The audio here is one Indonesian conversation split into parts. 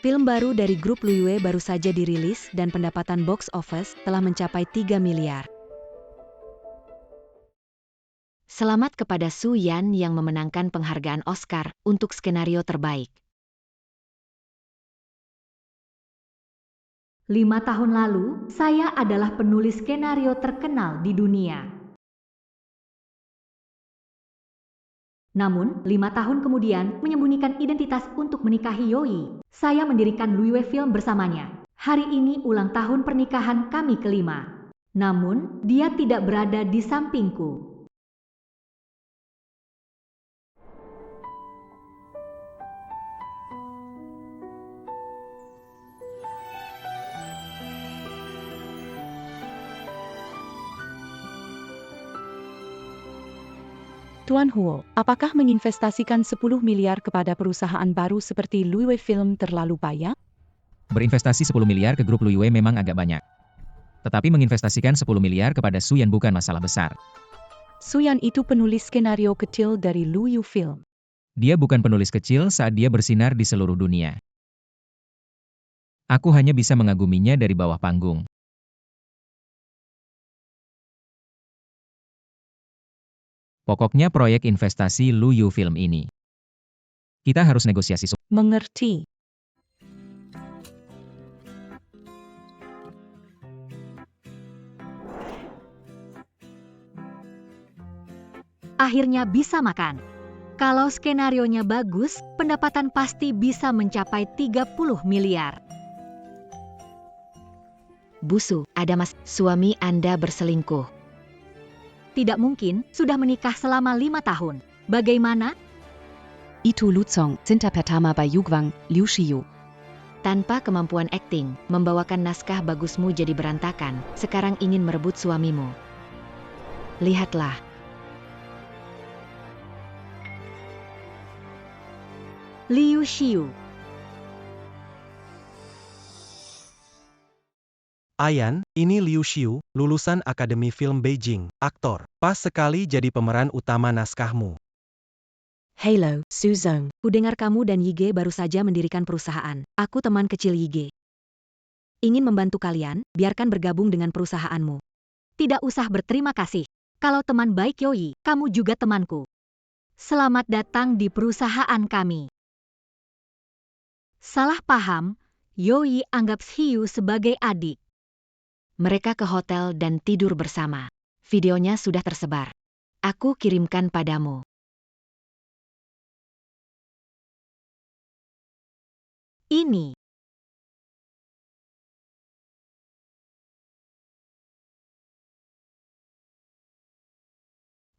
Film baru dari grup Luyue baru saja dirilis dan pendapatan box office telah mencapai 3 miliar. Selamat kepada Su Yan yang memenangkan penghargaan Oscar untuk skenario terbaik. 5 tahun lalu, saya adalah penulis skenario terkenal di dunia. Namun, 5 tahun kemudian menyembunyikan identitas untuk menikahi Yoi. Saya mendirikan Luyue Film bersamanya. Hari ini ulang tahun pernikahan kami kelima. Namun, dia tidak berada di sampingku. Tuan Huo, apakah menginvestasikan 10 miliar kepada perusahaan baru seperti Luyue Film terlalu banyak? Berinvestasi 10 miliar ke grup Luyue memang agak banyak. Tetapi menginvestasikan 10 miliar kepada Su Yan bukan masalah besar. Su Yan itu penulis skenario kecil dari Luyue Film. Dia bukan penulis kecil saat dia bersinar di seluruh dunia. Aku hanya bisa mengaguminya dari bawah panggung. Pokoknya proyek investasi Luyue Film ini. Kita harus negosiasi. Mengerti. Akhirnya bisa makan. Kalau skenarionya bagus, pendapatan pasti bisa mencapai 30 miliar. Busu, ada suami Anda berselingkuh. Tidak mungkin, sudah menikah selama 5 tahun. Bagaimana? Itu Luzong, Cinta pertama by Yugwang, Liu Shiyu. Tanpa kemampuan akting, membawakan naskah bagusmu jadi berantakan, sekarang ingin merebut suamimu. Lihatlah. Liu Shiyu. Ayan, ini Liu Shiyu, lulusan Akademi Film Beijing, aktor. Pas sekali jadi pemeran utama naskahmu. Hello, Suzong. Kudengar kamu dan Yige baru saja mendirikan perusahaan. Aku teman kecil Yige. Ingin membantu kalian, biarkan bergabung dengan perusahaanmu. Tidak usah berterima kasih. Kalau teman baik Yoi, kamu juga temanku. Selamat datang di perusahaan kami. Salah paham, Yoi anggap Shiyu sebagai adik. Mereka ke hotel dan tidur bersama. Videonya sudah tersebar. Aku kirimkan padamu. Ini.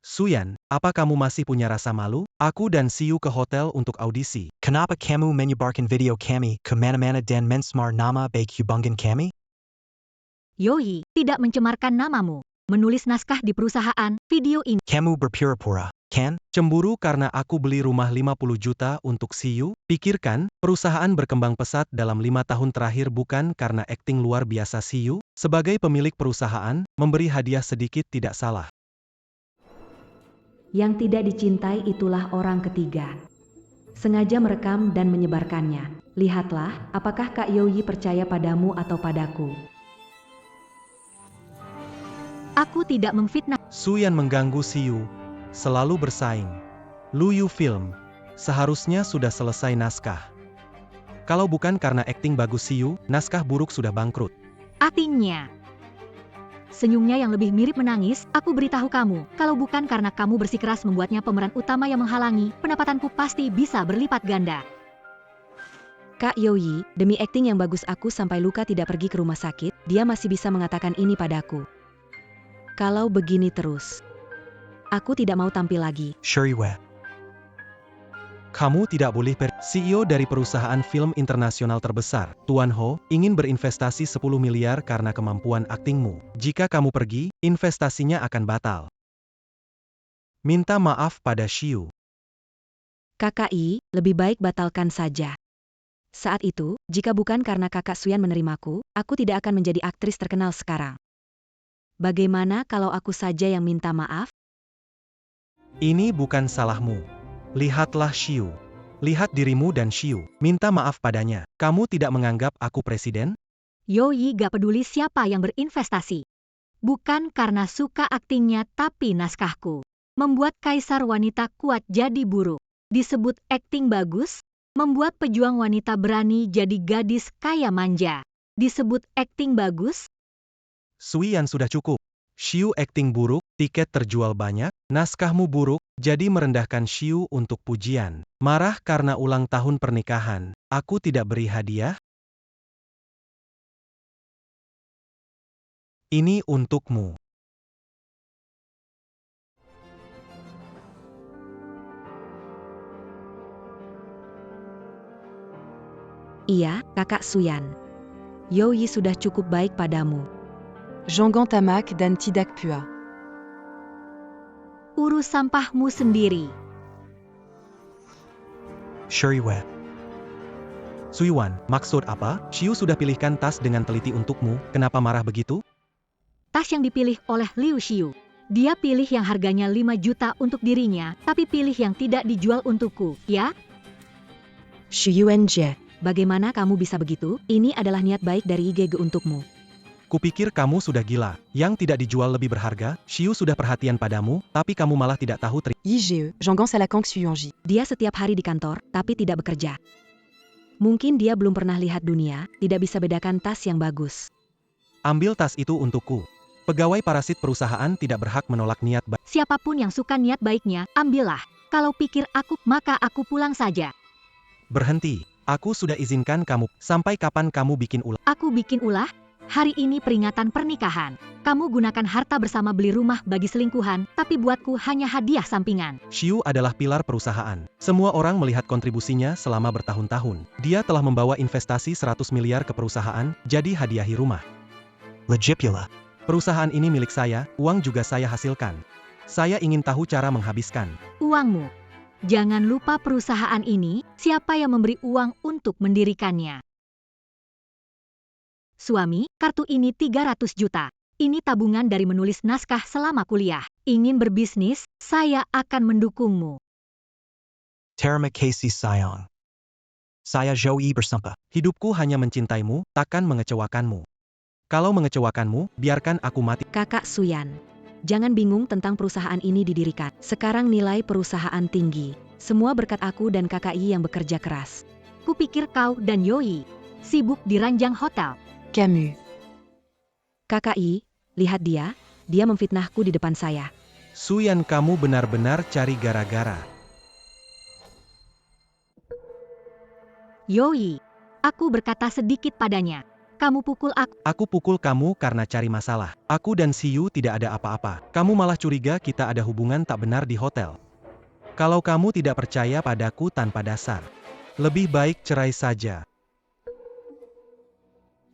Su Yan, apa kamu masih punya rasa malu? Aku dan Siu ke hotel untuk audisi. Kenapa kamu menyebarkan video kami ke mana-mana dan mencemar nama baik hubungan kami? Yoi, tidak mencemarkan namamu. Menulis naskah di perusahaan, video ini. Kamu berpura-pura, kan? Cemburu karena aku beli rumah 50 juta untuk Siu? Pikirkan, perusahaan berkembang pesat dalam 5 tahun terakhir bukan karena akting luar biasa Siu. Sebagai pemilik perusahaan, memberi hadiah sedikit tidak salah. Yang tidak dicintai itulah orang ketiga. Sengaja merekam dan menyebarkannya. Lihatlah, apakah Kak Yoi percaya padamu atau padaku. Aku tidak memfitnah. Su Yan mengganggu Siu. Selalu bersaing. Luyue Film. Seharusnya sudah selesai naskah. Kalau bukan karena akting bagus Siu, naskah buruk sudah bangkrut. Aktingnya. Senyumnya yang lebih mirip menangis, aku beritahu kamu, kalau bukan karena kamu bersikeras membuatnya pemeran utama yang menghalangi, pendapatanku pasti bisa berlipat ganda. Kak Yoi, demi akting yang bagus aku sampai luka tidak pergi ke rumah sakit, dia masih bisa mengatakan ini padaku. Kalau begini terus, aku tidak mau tampil lagi. Shuriwe. Kamu tidak boleh CEO dari perusahaan film internasional terbesar, Tuan Ho, ingin berinvestasi 10 miliar karena kemampuan aktingmu. Jika kamu pergi, investasinya akan batal. Minta maaf pada Shiyu. KKI, lebih baik batalkan saja. Saat itu, jika bukan karena kakak Su Yan menerimaku, aku tidak akan menjadi aktris terkenal sekarang. Bagaimana kalau aku saja yang minta maaf? Ini bukan salahmu. Lihatlah Shiyu. Lihat dirimu dan Xiu. Minta maaf padanya. Kamu tidak menganggap aku presiden? Yoi gak peduli siapa yang berinvestasi. Bukan karena suka aktingnya tapi naskahku. Membuat kaisar wanita kuat jadi buruk. Disebut akting bagus, membuat pejuang wanita berani jadi gadis kaya manja. Disebut akting bagus, Suyan sudah cukup. Xiu akting buruk, tiket terjual banyak, naskahmu buruk, jadi merendahkan Xiu untuk pujian. Marah karena ulang tahun pernikahan. Aku tidak beri hadiah? Ini untukmu. Iya, Kakak Suyan. Yoi sudah cukup baik padamu. Jangan tamak dan tidak pua. urus sampahmu sendiri. Shuriwe. Suyuan, maksud apa? Xiu sudah pilihkan tas dengan teliti untukmu, kenapa marah begitu? Tas yang dipilih oleh Liu Xiu. Dia pilih yang harganya 5 juta untuk dirinya, tapi pilih yang tidak dijual untukku, ya? Shuyuenje. Bagaimana kamu bisa begitu? Ini adalah niat baik dari IGG untukmu. Kupikir kamu sudah gila. Yang tidak dijual lebih berharga, Xiu sudah perhatian padamu, tapi kamu malah tidak tahu IGE. Jangan salah kong Suyonji. Dia setiap hari di kantor, tapi tidak bekerja. Mungkin dia belum pernah lihat dunia, tidak bisa bedakan tas yang bagus. Ambil tas itu untukku. Pegawai parasit perusahaan tidak berhak menolak niat baik. Siapapun yang suka niat baiknya, ambillah. Kalau pikir aku, maka aku pulang saja. Berhenti. Aku sudah izinkan kamu. Sampai kapan kamu bikin ulah? Aku bikin ulah? Hari ini peringatan pernikahan. Kamu gunakan harta bersama beli rumah bagi selingkuhan, tapi buatku hanya hadiah sampingan. Xiu adalah pilar perusahaan. Semua orang melihat kontribusinya selama bertahun-tahun. Dia telah membawa investasi 100 miliar ke perusahaan, jadi hadiahi rumah. Legipula. Perusahaan ini milik saya, uang juga saya hasilkan. Saya ingin tahu cara menghabiskan. Uangmu. Jangan lupa perusahaan ini, siapa yang memberi uang untuk mendirikannya. Suami, kartu ini 300 juta. Ini tabungan dari menulis naskah selama kuliah. Ingin berbisnis, saya akan mendukungmu. Terima kasih sayang. Saya Joey bersampa. Hidupku hanya mencintaimu, takkan mengecewakanmu. Kalau mengecewakanmu, biarkan aku mati. Kakak Suyan. Jangan bingung tentang perusahaan ini didirikan. Sekarang nilai perusahaan tinggi. Semua berkat aku dan KKI yang bekerja keras. Kupikir kau dan Yoi sibuk di ranjang hotel. Camus. KKI, lihat dia memfitnahku di depan saya. Suyan, kamu benar-benar cari gara-gara. Yoi, aku berkata sedikit padanya. Kamu pukul aku. Aku pukul kamu karena cari masalah. Aku dan Xiu tidak ada apa-apa. Kamu malah curiga kita ada hubungan tak benar di hotel. Kalau kamu tidak percaya padaku tanpa dasar, lebih baik cerai saja.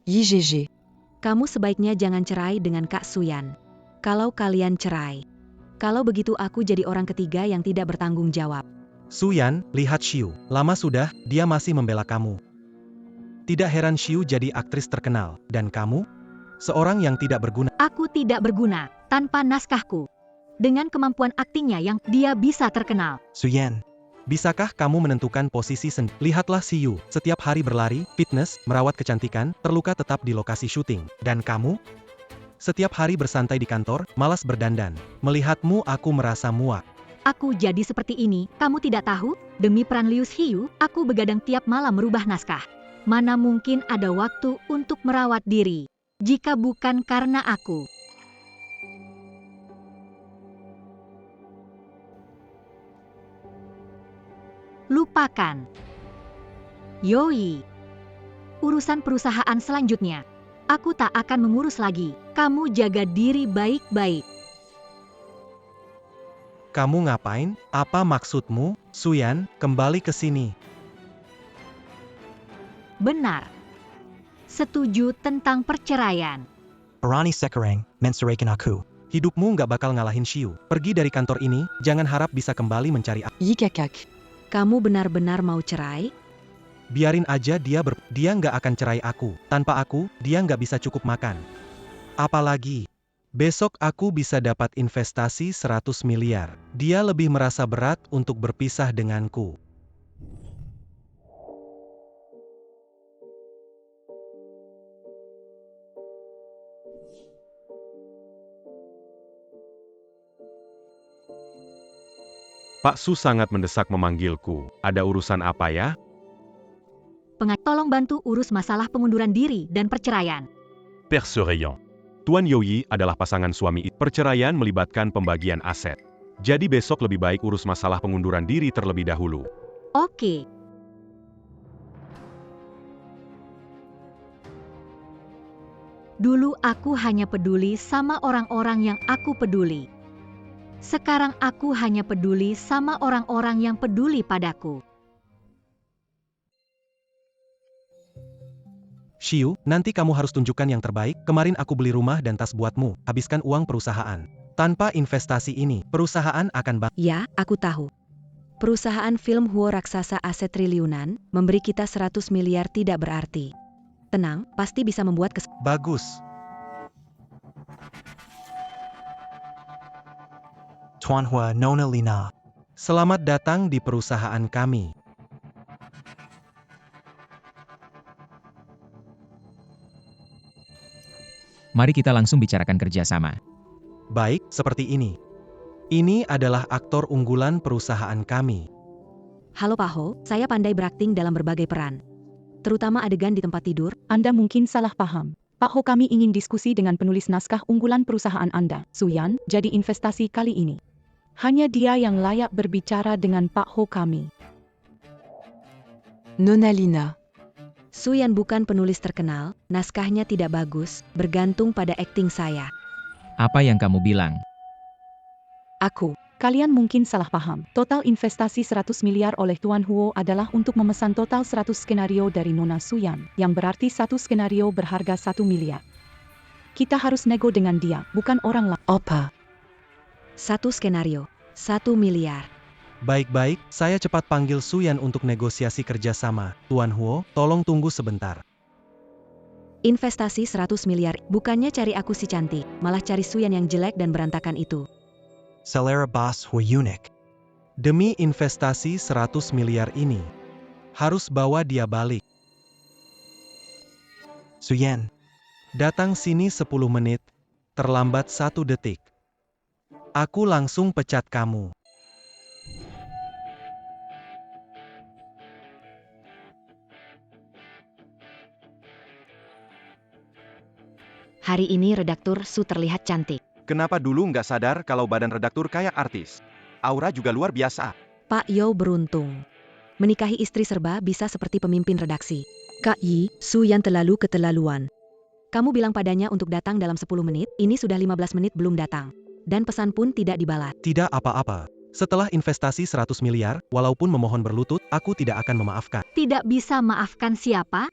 IGG. Kamu sebaiknya jangan cerai dengan Kak Suyan. Kalau kalian cerai. Kalau begitu aku jadi orang ketiga yang tidak bertanggung jawab. Suyan, lihat Xiu. Lama sudah, dia masih membela kamu. Tidak heran Xiu jadi aktris terkenal. Dan kamu? Seorang yang tidak berguna. Aku tidak berguna tanpa naskahku. Dengan kemampuan aktingnya yang dia bisa terkenal. Suyen. Bisakah kamu menentukan posisi sendiri? Lihatlah Xiu, setiap hari berlari, fitness, merawat kecantikan, terluka tetap di lokasi syuting. Dan kamu? Setiap hari bersantai di kantor, malas berdandan. Melihatmu aku merasa muak. Aku jadi seperti ini, kamu tidak tahu? Demi peran Liu Xiu, aku begadang tiap malam merubah naskah. Mana mungkin ada waktu untuk merawat diri, jika bukan karena aku. Lupakan. Yoi. Urusan perusahaan selanjutnya. Aku tak akan mengurus lagi. Kamu jaga diri baik-baik. Kamu ngapain? Apa maksudmu? Suyan, kembali ke sini. Benar. Setuju tentang perceraian. Arani Sekarang, mensurakan aku. Hidupmu nggak bakal ngalahin Xiu. Pergi dari kantor ini, jangan harap bisa kembali mencari aku. Yikakak. Kamu benar-benar mau cerai? Biarin aja dia nggak akan cerai aku. Tanpa aku, dia nggak bisa cukup makan. Apalagi, besok aku bisa dapat investasi 100 miliar. Dia lebih merasa berat untuk berpisah denganku. Pak Su sangat mendesak memanggilku. Ada urusan apa ya? Tolong bantu urus masalah pengunduran diri dan perceraian. Père Surveillant. Tuan Youyi adalah pasangan suami. Perceraian melibatkan pembagian aset. Jadi besok lebih baik urus masalah pengunduran diri terlebih dahulu. Oke. Dulu aku hanya peduli sama orang-orang yang aku peduli. Sekarang aku hanya peduli sama orang-orang yang peduli padaku. Xiu, nanti kamu harus tunjukkan yang terbaik. Kemarin aku beli rumah dan tas buatmu. Habiskan uang perusahaan. Tanpa investasi ini, perusahaan akan bangkrut. Ya, aku tahu. Perusahaan film Huo raksasa aset triliunan, memberi kita 100 miliar tidak berarti. Tenang, pasti bisa membuat Bagus. Tuan Hua Nona Lina. Selamat datang di perusahaan kami. Mari kita langsung bicarakan kerjasama. Baik, seperti ini. Ini adalah aktor unggulan perusahaan kami. Halo Pak Ho, saya pandai berakting dalam berbagai peran. Terutama adegan di tempat tidur. Anda mungkin salah paham. Pak Ho, kami ingin diskusi dengan penulis naskah unggulan perusahaan Anda, Suyan, jadi investasi kali ini. Hanya dia yang layak berbicara dengan Pak Ho kami. Nona Lina. Suyan bukan penulis terkenal, naskahnya tidak bagus, bergantung pada akting saya. Apa yang kamu bilang? Kalian mungkin salah paham. Total investasi 100 miliar oleh Tuan Huo adalah untuk memesan total 100 skenario dari Nona Suyan, yang berarti satu skenario berharga 1 miliar. Kita harus nego dengan dia, bukan orang lain. Opa. Satu skenario, 1 miliar. Baik-baik, saya cepat panggil Suyan untuk negosiasi kerjasama. Tuan Huo, tolong tunggu sebentar. Investasi 100 miliar, bukannya cari aku si cantik, malah cari Suyan yang jelek dan berantakan itu. Selera Boss Hua Unik. Demi investasi 100 miliar ini, harus bawa dia balik. Suyen. Datang sini 10 menit, terlambat 1 detik. Aku langsung pecat kamu. Hari ini redaktur Su terlihat cantik. Kenapa dulu nggak sadar kalau badan redaktur kayak artis? Aura juga luar biasa. Pak Yo beruntung. Menikahi istri serba bisa seperti pemimpin redaksi. Kak Yi, Suyan terlalu keterlaluan. Kamu bilang padanya untuk datang dalam 10 menit, ini sudah 15 menit belum datang. Dan pesan pun tidak dibalas. Tidak apa-apa. Setelah investasi 100 miliar, walaupun memohon berlutut, aku tidak akan memaafkan. Tidak bisa maafkan siapa?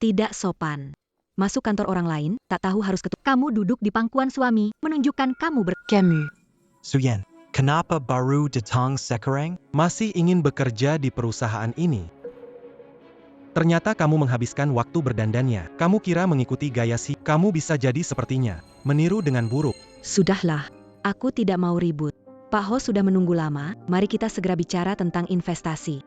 Tidak sopan. Masuk kantor orang lain, tak tahu harus ketuk. Kamu duduk di pangkuan suami, menunjukkan kamu Camus. Suyen. Kenapa baru datang sekarang? Masih ingin bekerja di perusahaan ini. Ternyata kamu menghabiskan waktu berdandannya. Kamu kira mengikuti gaya si, kamu bisa jadi sepertinya. Meniru dengan buruk. Sudahlah, aku tidak mau ribut. Pak Ho sudah menunggu lama, mari kita segera bicara tentang investasi.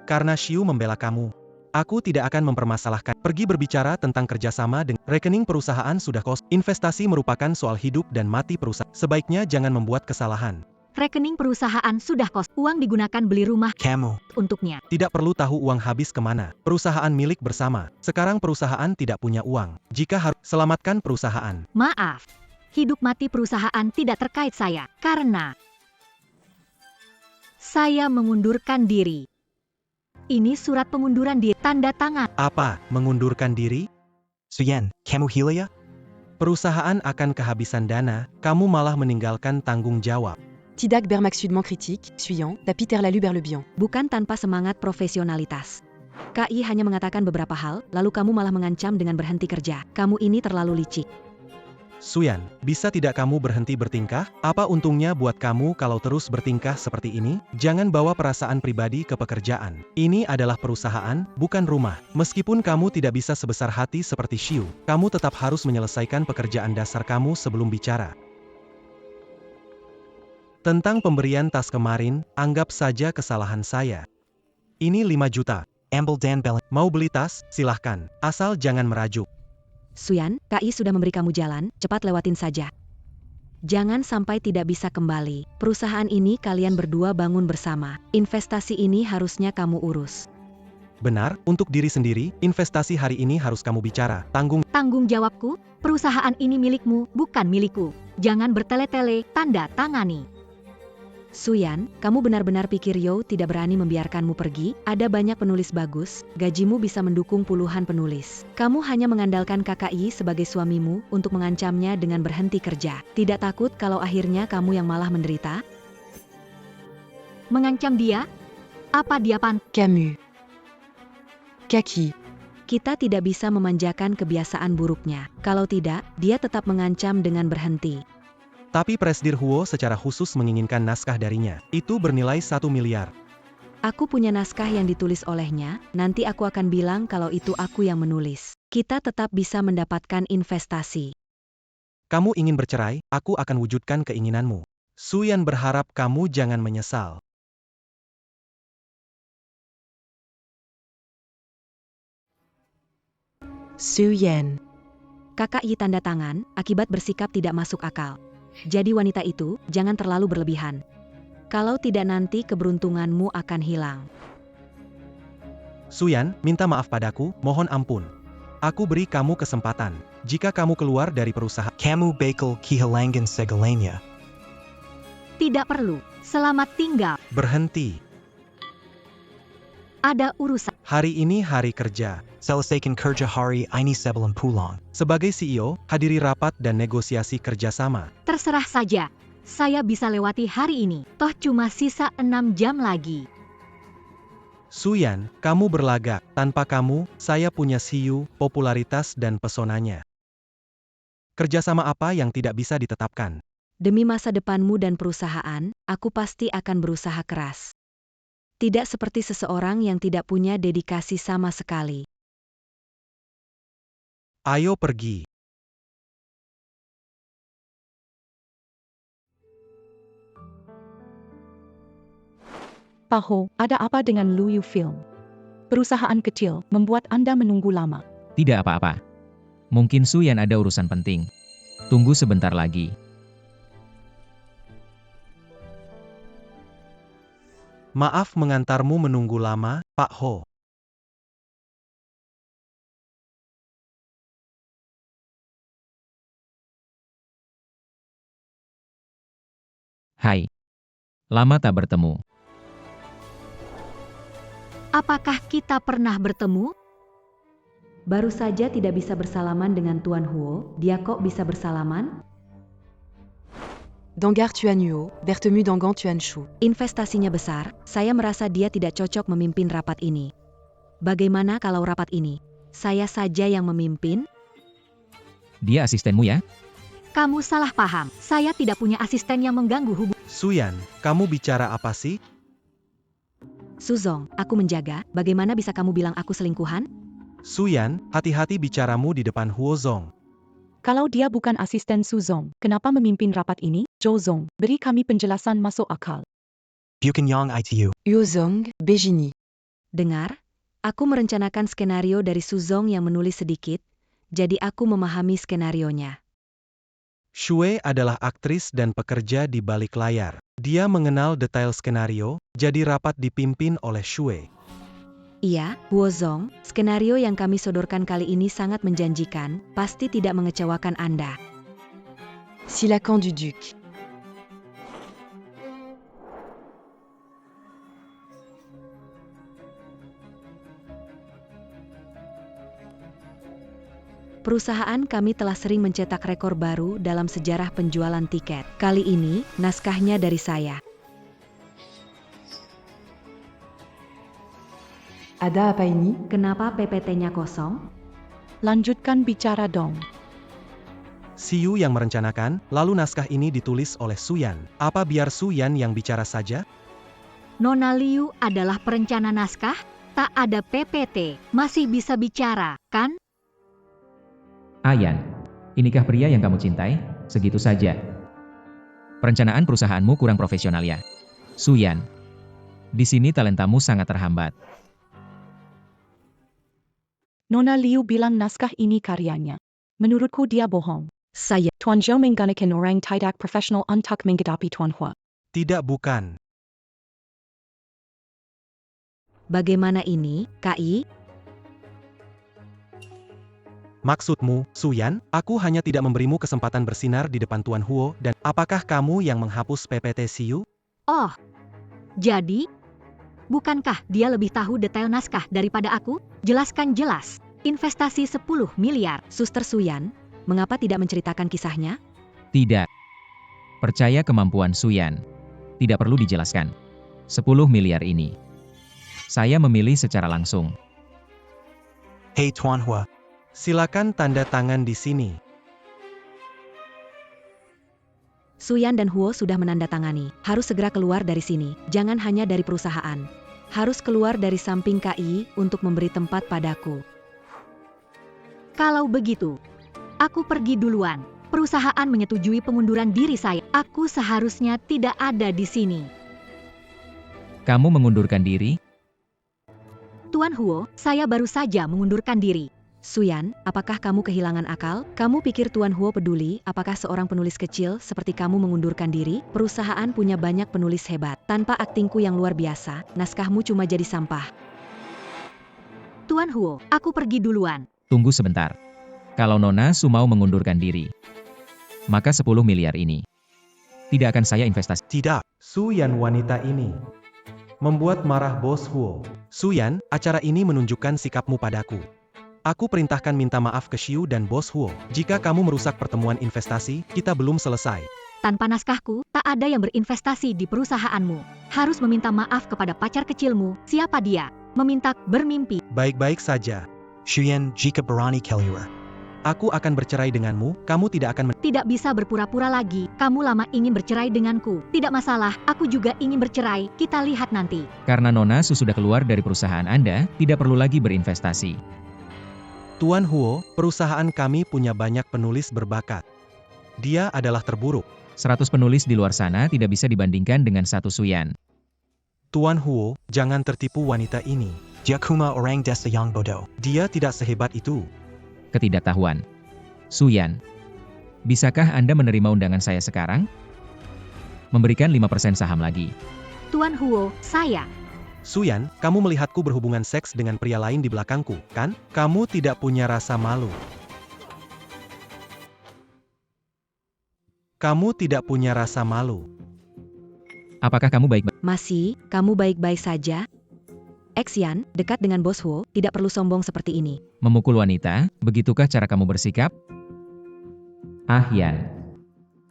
Karena Xiu membela kamu, aku tidak akan mempermasalahkan. Pergi berbicara tentang kerjasama dengan rekening perusahaan sudah kosong. Investasi merupakan soal hidup dan mati perusahaan. Sebaiknya jangan membuat kesalahan. Rekening perusahaan sudah kosong. Uang digunakan beli rumah Kamu. untuknya. Tidak perlu tahu uang habis kemana. Perusahaan milik bersama. Sekarang perusahaan tidak punya uang. Jika harus, selamatkan perusahaan. Maaf. Hidup mati perusahaan tidak terkait saya. Karena saya mengundurkan diri. Ini surat pengunduran diri. Tanda tangan. Apa, mengundurkan diri? Suyen. Kamu Hilia? Perusahaan akan kehabisan dana, kamu malah meninggalkan tanggung jawab. Tidak bermaksud mengkritik, Suyan, tapi terlalu berlebihan. Bukan tanpa semangat profesionalitas. KI hanya mengatakan beberapa hal, lalu kamu malah mengancam dengan berhenti kerja. Kamu ini terlalu licik. Suyan, bisa tidak kamu berhenti bertingkah? Apa untungnya buat kamu kalau terus bertingkah seperti ini? Jangan bawa perasaan pribadi ke pekerjaan. Ini adalah perusahaan, bukan rumah. Meskipun kamu tidak bisa sebesar hati seperti Xiu, kamu tetap harus menyelesaikan pekerjaan dasar kamu sebelum bicara. Tentang pemberian tas kemarin, anggap saja kesalahan saya. Ini 5 juta. Ambil dan Bell. Mau beli tas? Silahkan. Asal jangan merajuk. Suyan, KI sudah memberi kamu jalan, cepat lewatin saja. Jangan sampai tidak bisa kembali. Perusahaan ini kalian berdua bangun bersama. Investasi ini harusnya kamu urus. Benar, untuk diri sendiri, investasi hari ini harus kamu bicara. Tanggung jawabku, perusahaan ini milikmu, bukan milikku. Jangan bertele-tele, tanda tangani. Suyan, kamu benar-benar pikir Yo tidak berani membiarkanmu pergi? Ada banyak penulis bagus, gajimu bisa mendukung puluhan penulis. Kamu hanya mengandalkan KKI sebagai suamimu untuk mengancamnya dengan berhenti kerja. Tidak takut kalau akhirnya kamu yang malah menderita? Mengancam dia? Apa dia Camus. Kaki. Kita tidak bisa memanjakan kebiasaan buruknya. Kalau tidak, dia tetap mengancam dengan berhenti. Tapi Presdir Huo secara khusus menginginkan naskah darinya. Itu bernilai 1 miliar. Aku punya naskah yang ditulis olehnya, nanti aku akan bilang kalau itu aku yang menulis. Kita tetap bisa mendapatkan investasi. Kamu ingin bercerai, aku akan wujudkan keinginanmu. Suyan berharap kamu jangan menyesal. Suyan. KKI tanda tangan, akibat bersikap tidak masuk akal. Jadi wanita itu, jangan terlalu berlebihan. Kalau tidak nanti keberuntunganmu akan hilang. Suyan, minta maaf padaku, mohon ampun. Aku beri kamu kesempatan. Jika kamu keluar dari perusahaan, Kamu bakal kehilangan segalanya. Tidak perlu. Selamat tinggal. berhenti. Ada urusan. Hari ini hari kerja. Selesaikan kerja hari ini sebelum pulang. Sebagai CEO, hadiri rapat dan negosiasi kerjasama. Terserah saja. Saya bisa lewati hari ini. Toh cuma sisa 6 jam lagi. Suyan, kamu berlagak. Tanpa kamu, saya punya CEO, popularitas dan pesonanya. Kerjasama apa yang tidak bisa ditetapkan? Demi masa depanmu dan perusahaan, aku pasti akan berusaha keras. Tidak seperti seseorang yang tidak punya dedikasi sama sekali. Ayo pergi. Pak Ho, ada apa dengan Luyu Film? Perusahaan kecil membuat Anda menunggu lama. Tidak apa-apa. Mungkin Suyan ada urusan penting. Tunggu sebentar lagi. Maaf mengantarmu menunggu lama, Pak Ho. Hai. Lama tak bertemu. Apakah kita pernah bertemu? Baru saja tidak bisa bersalaman dengan Tuan Huo, dia kok bisa bersalaman? Dangar Tuan-Huo, Bertemu Dangan Tuan-Shu. Investasinya besar, saya merasa dia tidak cocok memimpin rapat ini. Bagaimana kalau rapat ini? Saya saja yang memimpin? Dia asistenmu ya? Kamu salah paham. Saya tidak punya asisten yang mengganggu hubungan. Suyan, kamu bicara apa sih? Suzong, aku menjaga, bagaimana bisa kamu bilang aku selingkuhan? Suyan, hati-hati bicaramu di depan Huo Zong. Kalau dia bukan asisten Suzong, kenapa memimpin rapat ini? Zhou Zong, beri kami penjelasan masuk akal. Bukan yang itu. Yuzong, Bejini. Dengar, aku merencanakan skenario dari Suzong yang menulis sedikit, jadi aku memahami skenarionya. Shui adalah aktris dan pekerja di balik layar. Dia mengenal detail skenario, jadi rapat dipimpin oleh Shui. Iya, Huo Zong, skenario yang kami sodorkan kali ini sangat menjanjikan, pasti tidak mengecewakan Anda. Silakan du Duc. Perusahaan kami telah sering mencetak rekor baru dalam sejarah penjualan tiket. Kali ini, naskahnya dari saya. Ada apa ini? Kenapa PPT-nya kosong? Lanjutkan bicara dong. Siyu yang merencanakan, lalu naskah ini ditulis oleh Suyan. Apa biar Suyan yang bicara saja? Nona Liu adalah perencana naskah, tak ada PPT, masih bisa bicara, kan? Ayan, inikah pria yang kamu cintai? Segitu saja. Perencanaan perusahaanmu kurang profesional ya. Suyan, di sini talentamu sangat terhambat. Nona Liu bilang naskah ini karyanya. Menurutku dia bohong. Saya, Tuan Zhou menggunakan orang tidak profesional untuk menghadapi Tuan Hua. Tidak, bukan. bagaimana ini, KI? Maksudmu, Suyan, aku hanya tidak memberimu kesempatan bersinar di depan Tuan Huo dan apakah kamu yang menghapus PPT Siu? Oh, jadi? Bukankah dia lebih tahu detail naskah daripada aku? Jelaskan jelas. Investasi 10 miliar. Suster Suyan, mengapa tidak menceritakan kisahnya? Tidak. Percaya kemampuan Suyan. Tidak perlu dijelaskan. 10 miliar ini. Saya memilih secara langsung. Hey Tuan Hua, Silakan tanda tangan di sini. Suyan dan Huo sudah menandatangani. Harus segera keluar dari sini. Jangan hanya dari perusahaan. Harus keluar dari samping KI untuk memberi tempat padaku. Kalau begitu, aku pergi duluan. Perusahaan menyetujui pengunduran diri saya. Aku seharusnya tidak ada di sini. Kamu mengundurkan diri? Tuan Huo, saya baru saja mengundurkan diri. Suyan, apakah kamu kehilangan akal? Kamu pikir Tuan Huo peduli apakah seorang penulis kecil seperti kamu mengundurkan diri? Perusahaan punya banyak penulis hebat. Tanpa aktingku yang luar biasa, naskahmu cuma jadi sampah. Tuan Huo, aku pergi duluan. Tunggu sebentar. Kalau Nona Su mau mengundurkan diri, maka 10 miliar ini tidak akan saya investasi. Tidak, Suyan wanita ini membuat marah Bos Huo. Suyan, acara ini menunjukkan sikapmu padaku. Aku perintahkan minta maaf ke Xiu dan Bos Huo. Jika kamu merusak pertemuan investasi, kita belum selesai. Tanpa naskahku, tak ada yang berinvestasi di perusahaanmu. Harus meminta maaf kepada pacar kecilmu. Siapa dia? Meminta bermimpi. Baik-baik saja. Shuyan jika berani keluar. Aku akan bercerai denganmu, kamu tidak akan Tidak bisa berpura-pura lagi. Kamu lama ingin bercerai denganku. Tidak masalah, aku juga ingin bercerai. Kita lihat nanti. Karena Nona Su sudah keluar dari perusahaan Anda, tidak perlu lagi berinvestasi. Tuan Huo, perusahaan kami punya banyak penulis berbakat. Dia adalah terburuk. 100 penulis di luar sana tidak bisa dibandingkan dengan satu Suyan. Tuan Huo, jangan tertipu wanita ini. Dia kuma orang desa yang bodoh. Dia tidak sehebat itu. Ketidaktahuan. Suyan, bisakah Anda menerima undangan saya sekarang? Memberikan 5% saham lagi. Tuan Huo, saya. Suyan, kamu melihatku berhubungan seks dengan pria lain di belakangku, kan? Kamu tidak punya rasa malu. Kamu tidak punya rasa malu. Apakah kamu baik-baik? Masih, kamu baik-baik saja? Xian, dekat dengan Bos Huo, tidak perlu sombong seperti ini. Memukul wanita, begitukah cara kamu bersikap? Yan.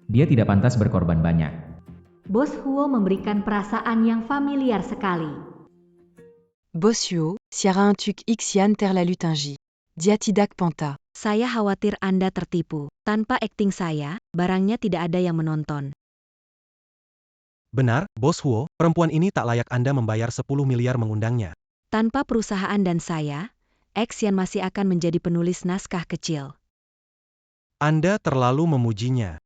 Dia tidak pantas berkorban banyak. Bos Huo memberikan perasaan yang familiar sekali. Bossuo, Sierra un tuc Xian ter la lutingie. Dia tidak panta. Saya khawatir Anda tertipu. Tanpa akting saya, barangnya tidak ada yang menonton. Benar, Bos Huo, perempuan ini tak layak Anda membayar 10 miliar mengundangnya. Tanpa perusahaan dan saya, Xian masih akan menjadi penulis naskah kecil. Anda terlalu memujinya.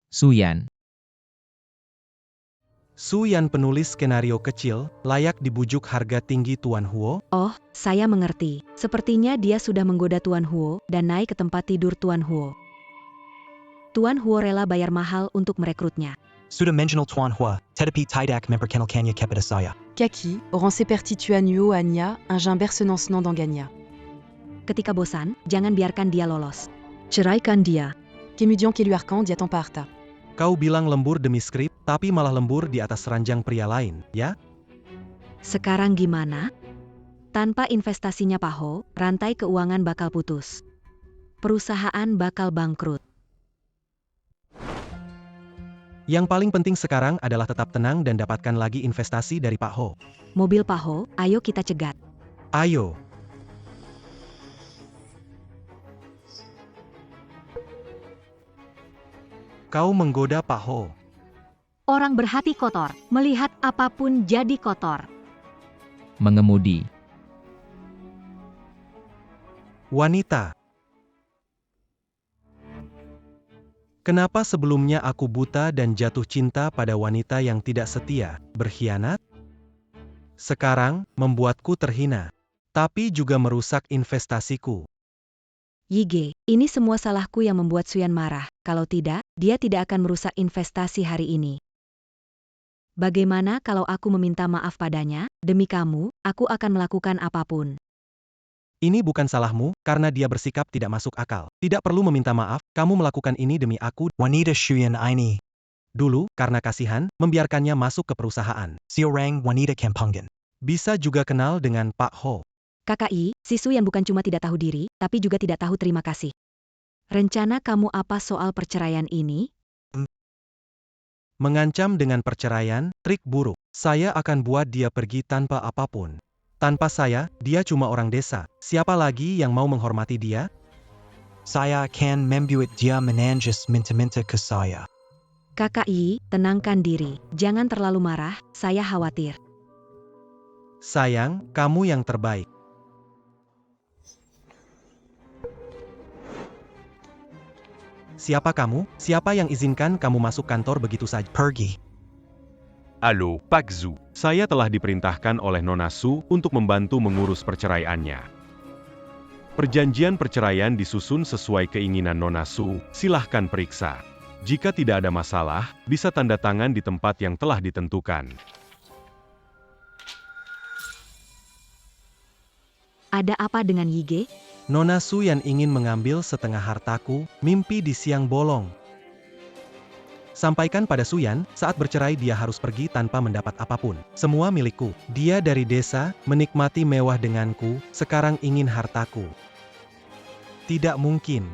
Suyan, Suyan penulis skenario kecil, layak dibujuk harga tinggi Tuan Huo. Oh, saya mengerti. Sepertinya dia sudah menggoda Tuan Huo dan naik ke tempat tidur Tuan Huo. Tuan Huo rela bayar mahal untuk merekrutnya. Sudah mengenal Tuan Hua, tetapi tidak memperkenalkannya kepada saya. Kaki, auront se pertituan Nuo Anya, un jean bersenance d'Anganya. Ketika bosan, jangan biarkan dia lolos. Ceraikan dia. Kemudian keluarkan dia temparta. Kau bilang lembur demi skrip, tapi malah lembur di atas ranjang pria lain, ya? Sekarang gimana? Tanpa investasinya Pak Ho, rantai keuangan bakal putus. Perusahaan bakal bangkrut. Yang paling penting sekarang adalah tetap tenang dan dapatkan lagi investasi dari Pak Ho. Mobil Pak Ho, ayo kita cegat. Ayo. Kau menggoda Pak Ho. Orang berhati kotor, melihat apapun jadi kotor. mengemudi. Wanita. Kenapa sebelumnya aku buta dan jatuh cinta pada wanita yang tidak setia, berkhianat? Sekarang, membuatku terhina. Tapi juga merusak investasiku. Yige, ini semua salahku yang membuat Suyan marah. Kalau tidak, dia tidak akan merusak investasi hari ini. Bagaimana kalau aku meminta maaf padanya? Demi kamu, aku akan melakukan apapun. Ini bukan salahmu, karena dia bersikap tidak masuk akal. Tidak perlu meminta maaf, kamu melakukan ini demi aku. Wanita Shuyan ini. Dulu, karena kasihan, membiarkannya masuk ke perusahaan. Seorang wanita kampungan. Bisa juga kenal dengan Pak Ho. KKI, si Suyan bukan cuma tidak tahu diri, tapi juga tidak tahu terima kasih. Rencana kamu apa soal perceraian ini? Mengancam dengan perceraian, trik buruk. Saya akan buat dia pergi tanpa apapun. Tanpa saya, dia cuma orang desa. Siapa lagi yang mau menghormati dia? Saya akan membuat dia menangis minta-minta ke saya. KKI, tenangkan diri. Jangan terlalu marah, saya khawatir. Sayang, kamu yang terbaik. Siapa kamu? Siapa yang izinkan kamu masuk kantor begitu saja? Pergi. Halo, Pak Zhu. Saya telah diperintahkan oleh Nona Su untuk membantu mengurus perceraiannya. Perjanjian perceraian disusun sesuai keinginan Nona Su, silahkan periksa. Jika tidak ada masalah, bisa tanda tangan di tempat yang telah ditentukan. Ada apa dengan Yige? Nona Su yang ingin mengambil setengah hartaku, mimpi di siang bolong. Sampaikan pada Suyan, saat bercerai dia harus pergi tanpa mendapat apapun. Semua milikku. Dia dari desa, menikmati mewah denganku, sekarang ingin hartaku. Tidak mungkin.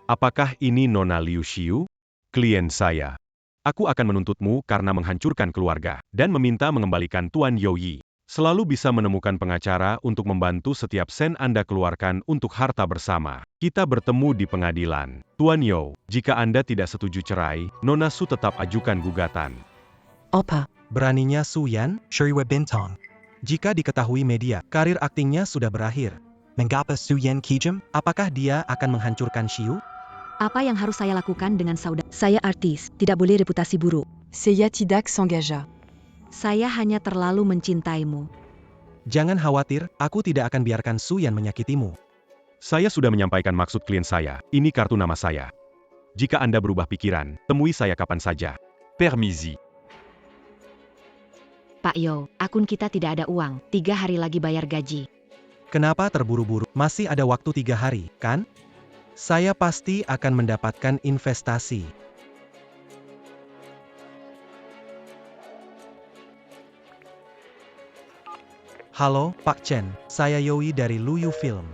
Apakah ini Nona Liu Xiu? Klien saya. Aku akan menuntutmu karena menghancurkan keluarga, dan meminta mengembalikan Tuan Youyi. Selalu bisa menemukan pengacara untuk membantu setiap sen Anda keluarkan untuk harta bersama. Kita bertemu di pengadilan. Tuan Yo, jika Anda tidak setuju cerai, Nona Su tetap ajukan gugatan. Apa? Beraninya Suyan, Shuriwa Bintang. jika diketahui media, karir aktingnya sudah berakhir. Mengapa Suyan Kijam? Apakah dia akan menghancurkan Xiu? Apa yang harus saya lakukan dengan saudara? Saya artis, tidak boleh reputasi buruk. Seiya tidak s'engagea. Saya hanya terlalu mencintaimu. Jangan khawatir, aku tidak akan biarkan Suyan menyakitimu. Saya sudah menyampaikan maksud klien saya. Ini kartu nama saya. Jika Anda berubah pikiran, temui saya kapan saja. Permisi. Pak Yo, akun kita tidak ada uang, 3 hari lagi bayar gaji. Kenapa terburu-buru? Masih ada waktu 3 hari, kan? Saya pasti akan mendapatkan investasi. Halo, Pak Chen. Saya Yoi dari Luyu Film.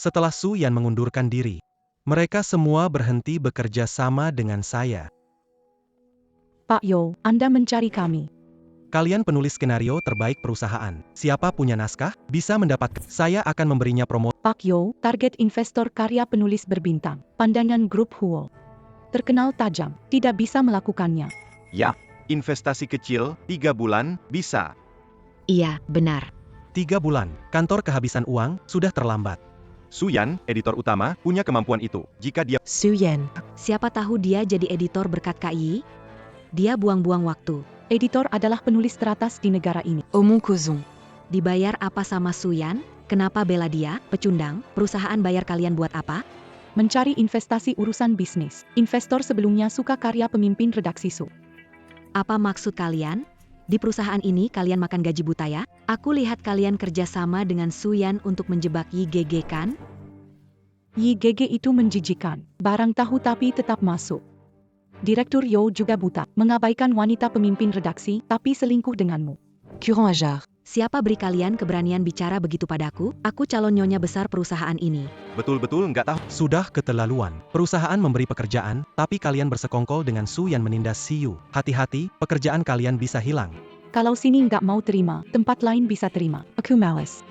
Setelah Su Yan mengundurkan diri, mereka semua berhenti bekerja sama dengan saya. Pak Yo, Anda mencari kami. Kalian penulis skenario terbaik perusahaan. Siapa punya naskah, bisa mendapatkan. Saya akan memberinya promo. Pak Yo, target investor karya penulis berbintang. Pandangan grup Huo. Terkenal tajam, tidak bisa melakukannya. Ya, investasi kecil, 3 bulan, bisa. Iya, benar. 3 bulan, kantor kehabisan uang, sudah terlambat. Suyan, editor utama, punya kemampuan itu. Jika dia Suyan. Siapa tahu dia jadi editor berkat KI? Dia buang-buang waktu. Editor adalah penulis teratas di negara ini. Omong Kozon. Dibayar apa sama Suyan? Kenapa bela dia? Pecundang, perusahaan bayar kalian buat apa? Mencari investasi urusan bisnis. Investor sebelumnya suka karya pemimpin redaksi Su. Apa maksud kalian? Di perusahaan ini kalian makan gaji buta ya? Aku lihat kalian kerja sama dengan Suyan untuk menjebak YGG kan? YGG itu menjijikan. Barang tahu tapi tetap masuk. Direktur Yo juga buta, mengabaikan wanita pemimpin redaksi, tapi selingkuh denganmu. Curant Ajar. Siapa beri kalian keberanian bicara begitu padaku? Aku calon nyonya besar perusahaan ini. betul-betul nggak tahu. Sudah keterlaluan. Perusahaan memberi pekerjaan, tapi kalian bersekongkol dengan Su Yan menindas Siu. Hati-hati, pekerjaan kalian bisa hilang. Kalau sini nggak mau terima, tempat lain bisa terima. Aku males.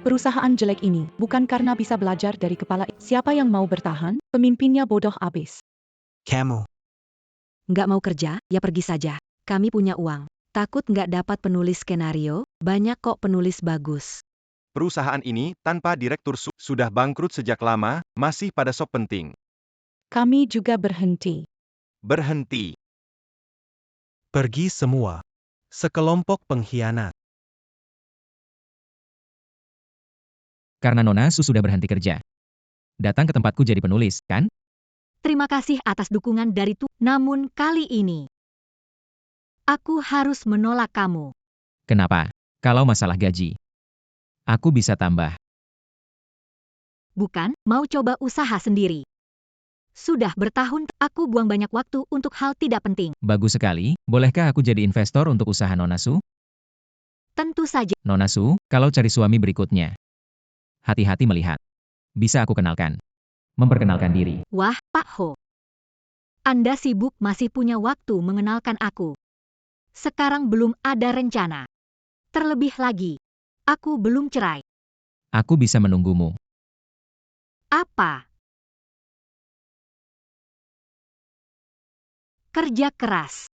Perusahaan jelek ini, bukan karena bisa belajar dari kepala. Siapa yang mau bertahan? Pemimpinnya bodoh abis. Kamu. Nggak mau kerja, ya pergi saja. Kami punya uang. Takut nggak dapat penulis skenario? Banyak kok penulis bagus. Perusahaan ini, tanpa direktur sudah bangkrut sejak lama, masih pada sop penting. Kami juga berhenti. Berhenti. Pergi semua. Sekelompok pengkhianat. Karena Nona Su sudah berhenti kerja. Datang ke tempatku jadi penulis, kan? Terima kasih atas dukungan dari namun kali ini, aku harus menolak kamu. Kenapa? Kalau masalah gaji, aku bisa tambah. Bukan, mau coba usaha sendiri. Sudah bertahun, aku buang banyak waktu untuk hal tidak penting. Bagus sekali, bolehkah aku jadi investor untuk usaha Nona Su? Tentu saja. Nona Su, kalau cari suami berikutnya, hati-hati melihat. Bisa aku kenalkan. Memperkenalkan diri. Wah, Pak Ho. Anda sibuk masih punya waktu mengenalkan aku. Sekarang belum ada rencana. Terlebih lagi, aku belum cerai. Aku bisa menunggumu. Apa? Kerja keras.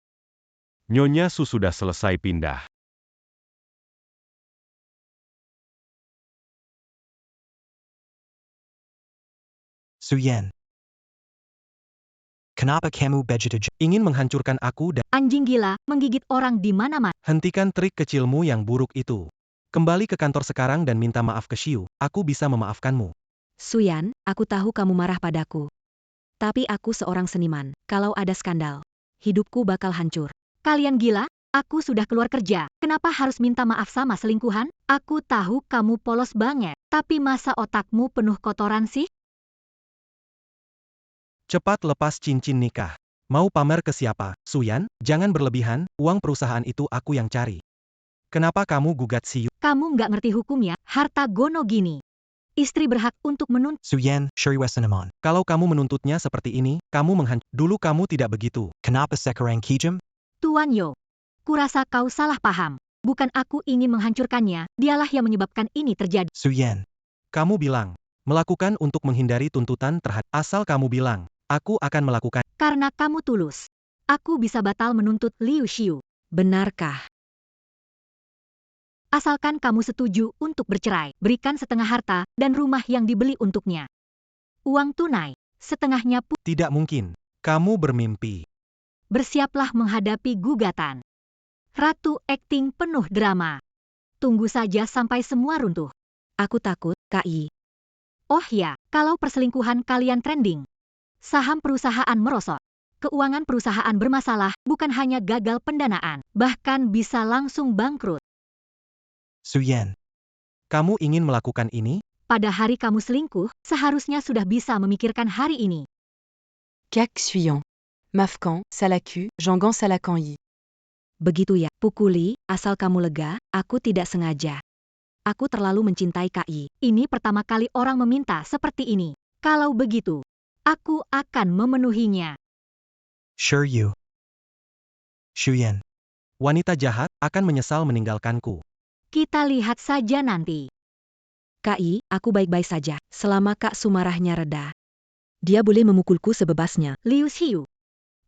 Nyonya Su sudah selesai pindah. Suyen. Kenapa kamu begitu Ingin menghancurkan aku dan Anjing gila, menggigit orang di mana-mana. hentikan trik kecilmu yang buruk itu. Kembali ke kantor sekarang dan minta maaf ke Xiu. Aku bisa memaafkanmu. Suyan, aku tahu kamu marah padaku. Tapi aku seorang seniman. Kalau ada skandal, hidupku bakal hancur. Kalian gila? Aku sudah keluar kerja. Kenapa harus minta maaf sama selingkuhan? Aku tahu kamu polos banget. Tapi masa otakmu penuh kotoran sih? Cepat lepas cincin nikah. Mau pamer ke siapa? Suyan, jangan berlebihan, uang perusahaan itu aku yang cari. Kenapa kamu gugat Xiu? Kamu nggak ngerti hukumnya, harta gono gini. Istri berhak untuk menuntut. Suyen, Shuriwesanamon. Kalau kamu menuntutnya seperti ini, kamu menghancur. Dulu kamu tidak begitu. Kenapa sekarang kijem? Tuan Yo, kurasa kau salah paham. Bukan aku ingin menghancurkannya, dialah yang menyebabkan ini terjadi. Suyen. Kamu bilang, melakukan untuk menghindari tuntutan terhadap. Asal kamu bilang, aku akan melakukan. Karena kamu tulus. Aku bisa batal menuntut Liu Xiu. Benarkah? Asalkan kamu setuju untuk bercerai, berikan setengah harta dan rumah yang dibeli untuknya. Uang tunai, setengahnya pun. Tidak mungkin. Kamu bermimpi. Bersiaplah menghadapi gugatan. Ratu akting penuh drama. Tunggu saja sampai semua runtuh. Aku takut, KI. Oh ya, kalau perselingkuhan kalian trending, saham perusahaan merosot. Keuangan perusahaan bermasalah, bukan hanya gagal pendanaan, bahkan bisa langsung bangkrut. Suyen. Kamu ingin melakukan ini? Pada hari kamu selingkuh, seharusnya sudah bisa memikirkan hari ini. CAC suivant. Mafcan, Salaku, Jangan Salakan Yi. Begitu ya, pukuli, asal kamu lega, aku tidak sengaja. Aku terlalu mencintai KI. Ini pertama kali orang meminta seperti ini. Kalau begitu, aku akan memenuhinya. Sure you. Shuyen. Wanita jahat akan menyesal meninggalkanku. Kita lihat saja nanti. KI, aku baik-baik saja, selama Kak Sumarahnya reda. Dia boleh memukulku sebebasnya. Liu Xiu,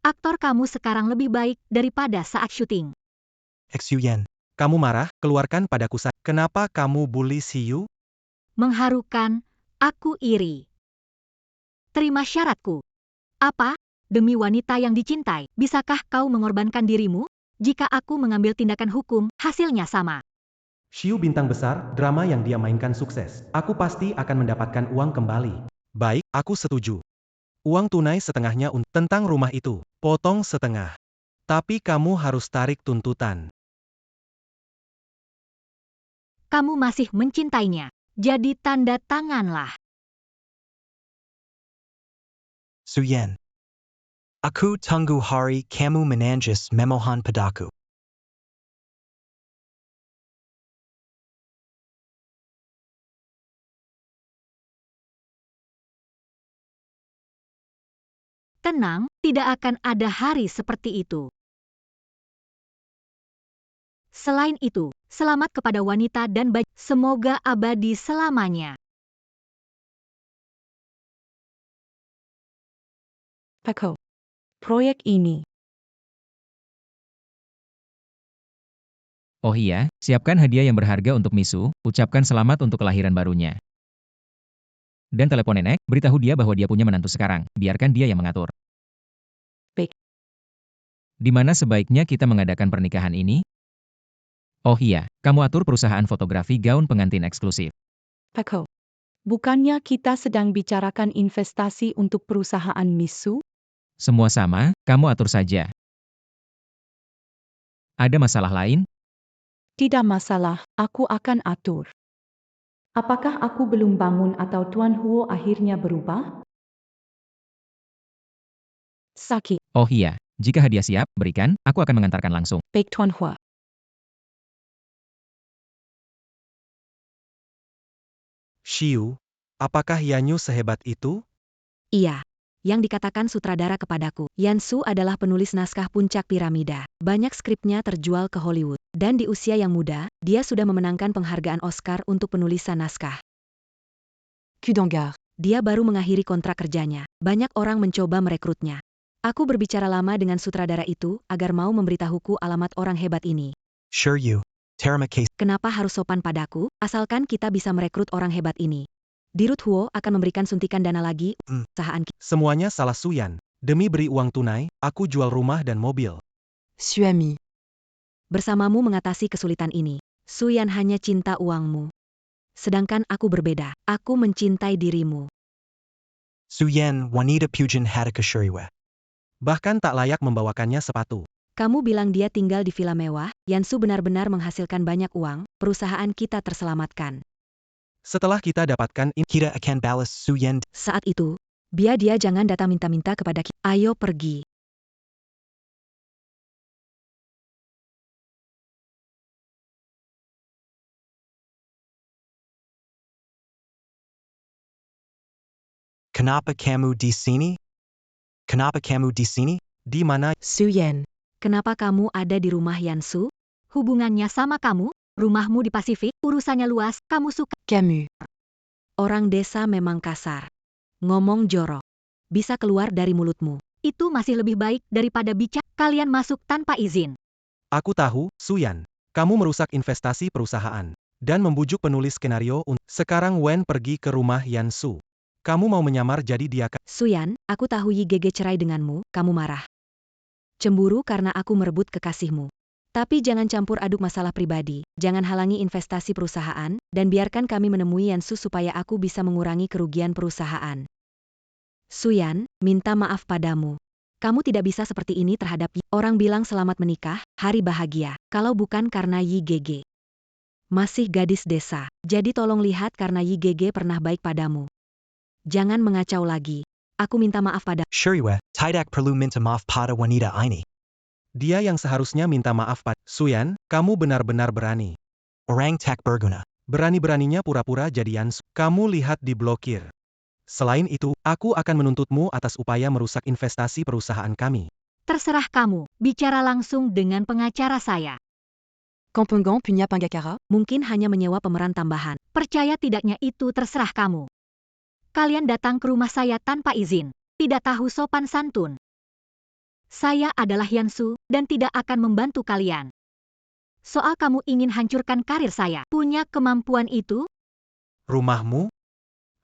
aktor kamu sekarang lebih baik daripada saat syuting. Xuyen. Kamu marah, keluarkan padaku saja. Kenapa kamu bully Xiu? Mengharukan, aku iri. Terima syaratku. Apa? Demi wanita yang dicintai, bisakah kau mengorbankan dirimu? Jika aku mengambil tindakan hukum, hasilnya sama. Xiu bintang besar, drama yang dia mainkan sukses. Aku pasti akan mendapatkan uang kembali. Baik, aku setuju. Uang tunai setengahnya untuk tentang rumah itu. Potong setengah. Tapi kamu harus tarik tuntutan. Kamu masih mencintainya. Jadi tanda tanganlah. Suyen. Aku tunggu hari kamu menanjis memohon padaku. Tenang, tidak akan ada hari seperti itu. Selain itu, selamat kepada wanita dan bayi. Semoga abadi selamanya. Pak Ho. Proyek ini Oh iya, siapkan hadiah yang berharga untuk Misu, ucapkan selamat untuk kelahiran barunya. Dan telepon nenek, beritahu dia bahwa dia punya menantu sekarang, biarkan dia yang mengatur. Baik. Di mana sebaiknya kita mengadakan pernikahan ini? Oh iya, kamu atur perusahaan fotografi gaun pengantin eksklusif. Paco. Bukannya kita sedang bicarakan investasi untuk perusahaan Misu? Semua sama, kamu atur saja. Ada masalah lain? Tidak masalah, aku akan atur. Apakah aku belum bangun atau Tuan Huo akhirnya berubah? Sakit. Oh iya, jika hadiah siap, berikan, aku akan mengantarkan langsung. Baik Tuan Huo. Xiu, apakah Yanyu sehebat itu? Iya. Yang dikatakan sutradara kepadaku, Yansu adalah penulis naskah Puncak Piramida. Banyak skripnya terjual ke Hollywood. Dan di usia yang muda, dia sudah memenangkan penghargaan Oscar untuk penulisan naskah. Kudangar. Dia baru mengakhiri kontrak kerjanya. Banyak orang mencoba merekrutnya. Aku berbicara lama dengan sutradara itu agar mau memberitahuku alamat orang hebat ini. Sure you. Terima kasih. Kenapa harus sopan padaku, asalkan kita bisa merekrut orang hebat ini. Dirut Huo akan memberikan suntikan dana lagi, usahaan kita. Semuanya salah Suyan. Demi beri uang tunai, aku jual rumah dan mobil. Suami. Bersamamu mengatasi kesulitan ini. Suyan hanya cinta uangmu. Sedangkan aku berbeda, aku mencintai dirimu. Suyen wanita pujan hadaka shuriwa. Bahkan tak layak membawakannya sepatu. Kamu bilang dia tinggal di villa mewah, Yansu benar-benar menghasilkan banyak uang, perusahaan kita terselamatkan. Setelah kita dapatkan ini, Kita akan balas Suyen. Saat itu, biar dia jangan datang minta-minta kepada kita. Ayo pergi. Kenapa kamu di sini? Kenapa kamu di sini? di mana Suyen. Kenapa kamu ada di rumah Yansu? Hubungannya sama kamu, rumahmu di Pasifik, urusannya luas, kamu suka. Camus. Orang desa memang kasar. Ngomong jorok. Bisa keluar dari mulutmu. Itu masih lebih baik daripada bicara kalian masuk tanpa izin. aku tahu, Suyan. Kamu merusak investasi perusahaan. Dan membujuk penulis skenario untuk... Sekarang Wen pergi ke rumah Yansu. Kamu mau menyamar jadi dia Suyan, aku tahu YGG cerai denganmu, kamu marah. Cemburu karena aku merebut kekasihmu. Tapi jangan campur aduk masalah pribadi, jangan halangi investasi perusahaan, dan biarkan kami menemui Yansu supaya aku bisa mengurangi kerugian perusahaan. Suyan, minta maaf padamu. Kamu tidak bisa seperti ini terhadap orang bilang selamat menikah, hari bahagia, kalau bukan karena YGG. Masih gadis desa, jadi tolong lihat karena YGG pernah baik padamu. Jangan mengacau lagi. Aku minta maaf pada Shuriwa, tidak perlu minta maaf pada wanita ini. Dia yang seharusnya minta maaf pada Suyan, kamu benar-benar berani. Orang tak berguna. Berani-beraninya pura-pura jadi Yansu. Kamu lihat di blokir. Selain itu, aku akan menuntutmu atas upaya merusak investasi perusahaan kami. Terserah kamu, bicara langsung dengan pengacara saya. Kampengan punya Pangakara. mungkin hanya menyewa pemeran tambahan. Percaya tidaknya itu terserah kamu. Kalian datang ke rumah saya tanpa izin, tidak tahu sopan santun. Saya adalah Yansu, dan tidak akan membantu kalian. Soal kamu ingin hancurkan karir saya, punya kemampuan itu? Rumahmu?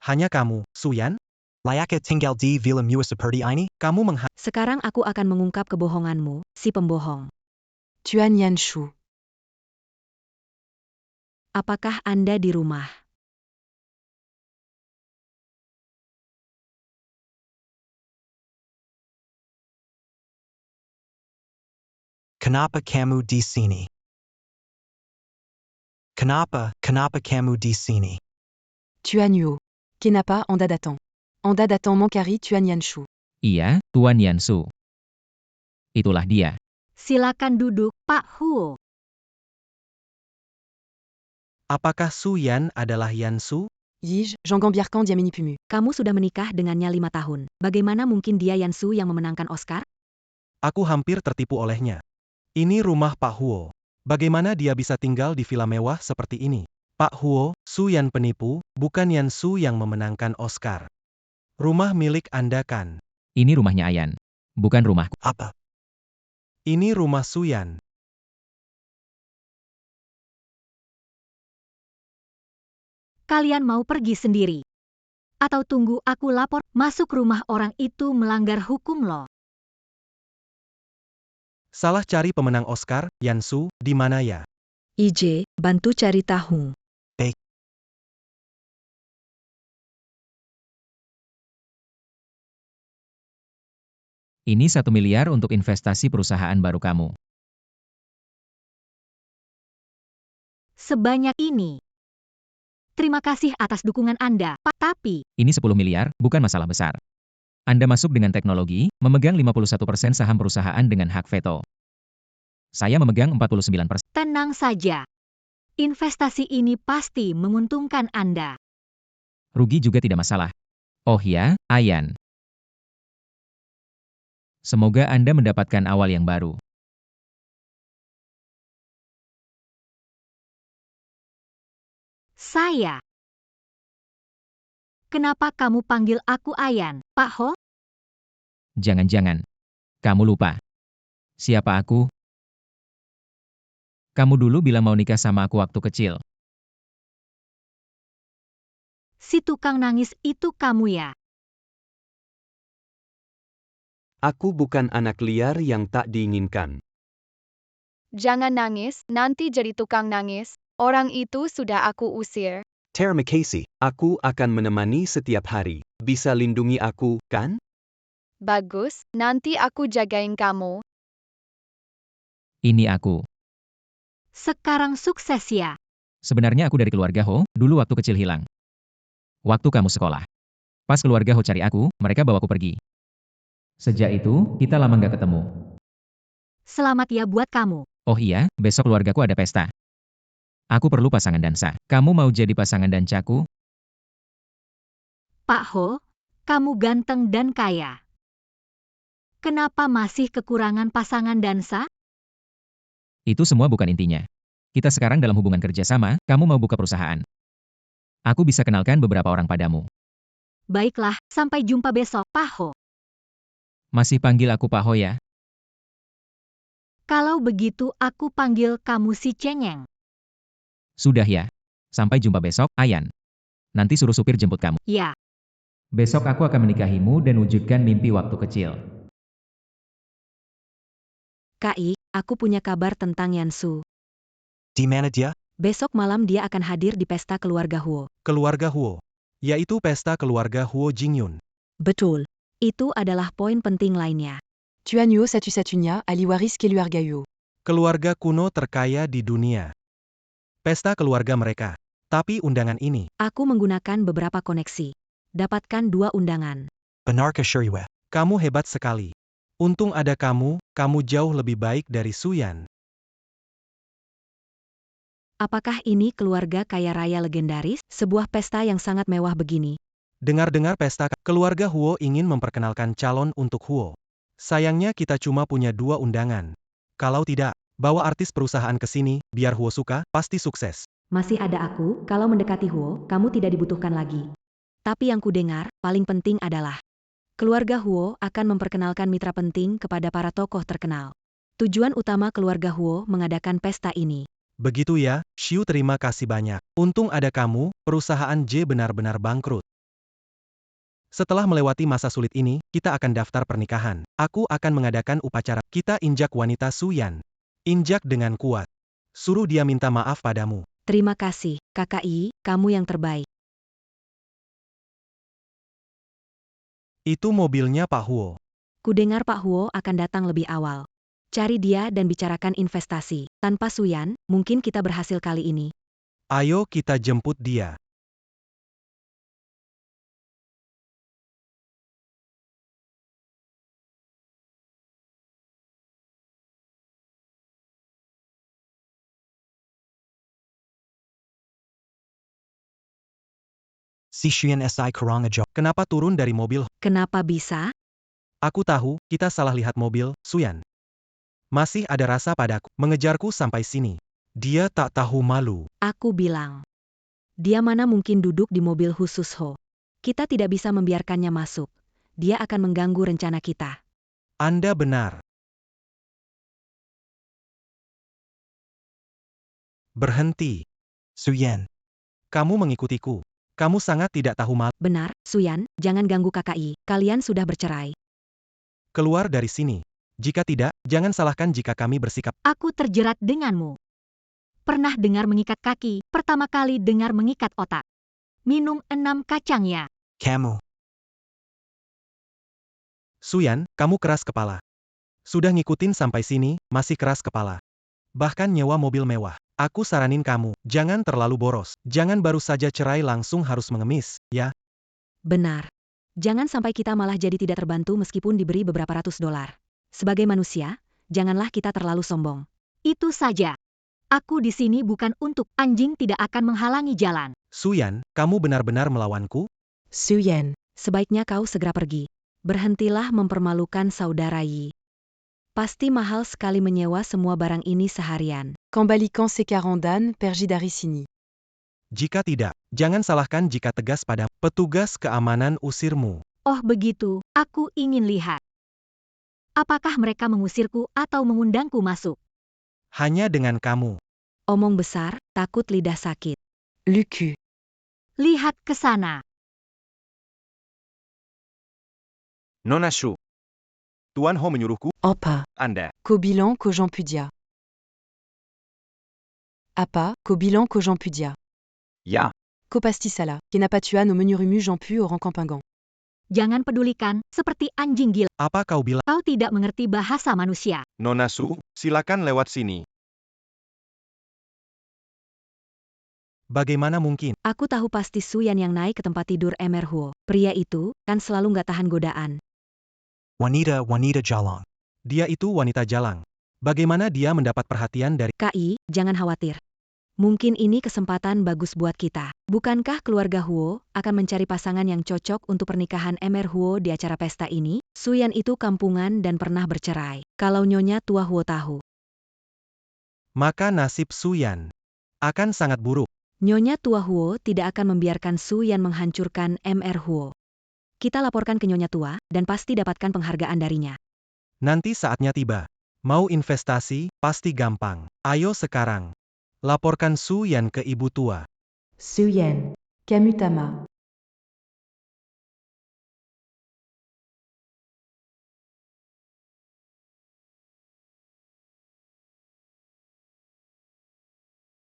Hanya kamu, Suyan? Layak tinggal di villa mua seperti ini? Kamu Sekarang aku akan mengungkap kebohonganmu, si pembohong. Tuan Yanshu. Apakah Anda di rumah? Kenapa kamu di sini? Kenapa kamu di sini? Tuan Yuo. Kenapa Anda datang? Anda datang mencari Tuan Yanshu. Iya, Tuan Yansu. Itulah dia. Silakan duduk, Pak Huo. Apakah Suyan adalah Yansu? Yij, Jean Gambiarkan Diamini Pumu. Kamu sudah menikah dengannya 5 tahun. Bagaimana mungkin dia Yansu yang memenangkan Oscar? Aku hampir tertipu olehnya. Ini rumah Pak Huo. Bagaimana dia bisa tinggal di villa mewah seperti ini? Pak Huo, Suyan penipu, bukan Yansu yang memenangkan Oscar. Rumah milik Anda kan? Ini rumahnya Ayan. Bukan rumahku. Apa? Ini rumah Suyan. Kalian mau pergi sendiri? Atau tunggu aku lapor, masuk rumah orang itu melanggar hukum loh. Salah cari pemenang Oscar, Yansu, di mana ya? IJ, bantu cari tahu. Baik. Ini 1 miliar untuk investasi perusahaan baru kamu. Sebanyak ini. Terima kasih atas dukungan Anda, Pak. Tapi, Ini 10 miliar, bukan masalah besar. Anda masuk dengan teknologi, memegang 51% saham perusahaan dengan hak veto. Saya memegang 49%. tenang saja. Investasi ini pasti menguntungkan Anda. Rugi juga tidak masalah. Oh ya, Ayan. Semoga Anda mendapatkan awal yang baru. Saya. Kenapa kamu panggil aku Ayan, Pak Ho? Jangan-jangan. Kamu lupa. Siapa aku? Kamu dulu bilang mau nikah sama aku waktu kecil. Si tukang nangis itu kamu ya? Aku bukan anak liar yang tak diinginkan. Jangan nangis, nanti jadi tukang nangis. Orang itu sudah aku usir. Terima kasih, aku akan menemani setiap hari. Bisa lindungi aku, kan? Bagus, nanti aku jagain kamu. Ini aku. Sekarang sukses ya. Sebenarnya aku dari keluarga Ho, dulu waktu kecil hilang. Waktu kamu sekolah. Pas keluarga Ho cari aku, mereka bawaku pergi. Sejak itu, kita lama nggak ketemu. Selamat ya buat kamu. Oh iya, besok keluargaku ada pesta. Aku perlu pasangan dansa. Kamu mau jadi pasangan dansaku? Pak Ho, kamu ganteng dan kaya. Kenapa masih kekurangan pasangan dansa? Itu semua bukan intinya. Kita sekarang dalam hubungan kerjasama, kamu mau buka perusahaan. Aku bisa kenalkan beberapa orang padamu. Baiklah, sampai jumpa besok, Pak Ho. Masih panggil aku Pak Ho ya? Kalau begitu aku panggil kamu si Cengeng. Sudah ya. Sampai jumpa besok, Ayan. Nanti suruh supir jemput kamu. Ya, Besok aku akan menikahimu dan wujudkan mimpi waktu kecil. KI, aku punya kabar tentang Yansu. Di mana dia? Besok malam dia akan hadir di pesta keluarga Huo. Keluarga Huo. Yaitu pesta keluarga Huo Jingyun. Betul. Itu adalah poin penting lainnya. Tuanyo Satu-Satunya Aliwaris Keluargayo. Keluarga kuno terkaya di dunia. Pesta keluarga mereka. Tapi undangan ini, Aku menggunakan beberapa koneksi. Dapatkan 2 undangan. Benar ke Shuriwe? kamu hebat sekali. Untung ada kamu jauh lebih baik dari Suyan. Apakah ini keluarga kaya raya legendaris? Sebuah pesta yang sangat mewah begini. Dengar-dengar pesta, keluarga Huo ingin memperkenalkan calon untuk Huo. Sayangnya kita cuma punya 2 undangan. Kalau tidak, bawa artis perusahaan ke sini, biar Huo suka, pasti sukses. masih ada aku, kalau mendekati Huo, kamu tidak dibutuhkan lagi. Tapi yang kudengar, paling penting adalah keluarga Huo akan memperkenalkan mitra penting kepada para tokoh terkenal. Tujuan utama keluarga Huo mengadakan pesta ini. Begitu ya, Xiu, terima kasih banyak. Untung ada kamu, perusahaan J benar-benar bangkrut. Setelah melewati masa sulit ini, kita akan daftar pernikahan. Aku akan mengadakan upacara. Kita injak wanita Suyan. Injak dengan kuat. Suruh dia minta maaf padamu. Terima kasih, KKI, kamu yang terbaik. Itu mobilnya Pak Huo. Kudengar Pak Huo akan datang lebih awal. Cari dia dan bicarakan investasi. Tanpa Suyan, mungkin kita berhasil kali ini. Ayo kita jemput dia. Si Shian Si Karangajo. Kenapa turun dari mobil? Kenapa bisa? Aku tahu, kita salah lihat mobil, Suyan. Masih ada rasa padaku, mengejarku sampai sini. Dia tak tahu malu. Aku bilang. Dia mana mungkin duduk di mobil khusus Ho. Kita tidak bisa membiarkannya masuk. Dia akan mengganggu rencana kita. Anda benar. Berhenti. Suyen. Kamu mengikutiku. Kamu sangat tidak tahu malu. Benar, Suyan, jangan ganggu KKI, kalian sudah bercerai. Keluar dari sini. Jika tidak, jangan salahkan jika kami bersikap. Aku terjerat denganmu. Pernah dengar mengikat kaki, pertama kali dengar mengikat otak. Minum 6 kacangnya. Kamu. Suyan, kamu keras kepala. Sudah ngikutin sampai sini, masih keras kepala. Bahkan nyewa mobil mewah. Aku saranin kamu, jangan terlalu boros. Jangan baru saja cerai langsung harus mengemis, ya? Benar. Jangan sampai kita malah jadi tidak terbantu meskipun diberi beberapa ratus dolar. Sebagai manusia, janganlah kita terlalu sombong. Itu saja. Aku di sini bukan untuk anjing tidak akan menghalangi jalan. Suyan, kamu benar-benar melawanku? Suyen. Sebaiknya kau segera pergi. Berhentilah mempermalukan saudara Yi. Pasti mahal sekali menyewa semua barang ini seharian. Cambalican ses 40 d'ânes, Pergi d'Aricini. Jika tidak, jangan salahkan jika tegas pada petugas keamanan usirmu. Oh begitu, aku ingin lihat. Apakah mereka mengusirku atau mengundangku masuk? Hanya dengan kamu. Omong besar, takut lidah sakit. Le cul. Lihat ke sana. Nona Shu. Tuan Ho menyuruhku, Apa. Anda. Qu'au bilan que Jean Pudia. Apa, qu'au bilan que Jean Pudia. Ya. Qu'au pastisala, qui n'a pas tué nos menus rumus Jean Pu au Rancampangan. Jangan pedulikan, seperti anjing gila. Apa kau bilang? Kau tidak mengerti bahasa manusia. Nona Su, silakan lewat sini. Bagaimana mungkin? Aku tahu pasti Suyan yang naik ke tempat tidur Emer Huo. Pria itu, kan selalu nggak tahan godaan. Wanita Jalang. Dia itu wanita jalang. Bagaimana dia mendapat perhatian dari... KI, jangan khawatir. Mungkin ini kesempatan bagus buat kita. Bukankah keluarga Huo akan mencari pasangan yang cocok untuk pernikahan Emer Huo di acara pesta ini? Suyan itu kampungan dan pernah bercerai. Kalau Nyonya Tua Huo tahu, Maka nasib Suyan akan sangat buruk. Nyonya Tua Huo tidak akan membiarkan Suyan menghancurkan Mr. Huo. Kita laporkan ke Nyonya Tua, dan pasti dapatkan penghargaan darinya. Nanti saatnya tiba. Mau investasi, pasti gampang. Ayo sekarang. Laporkan Suyan ke ibu tua. Suyen. Kamutama.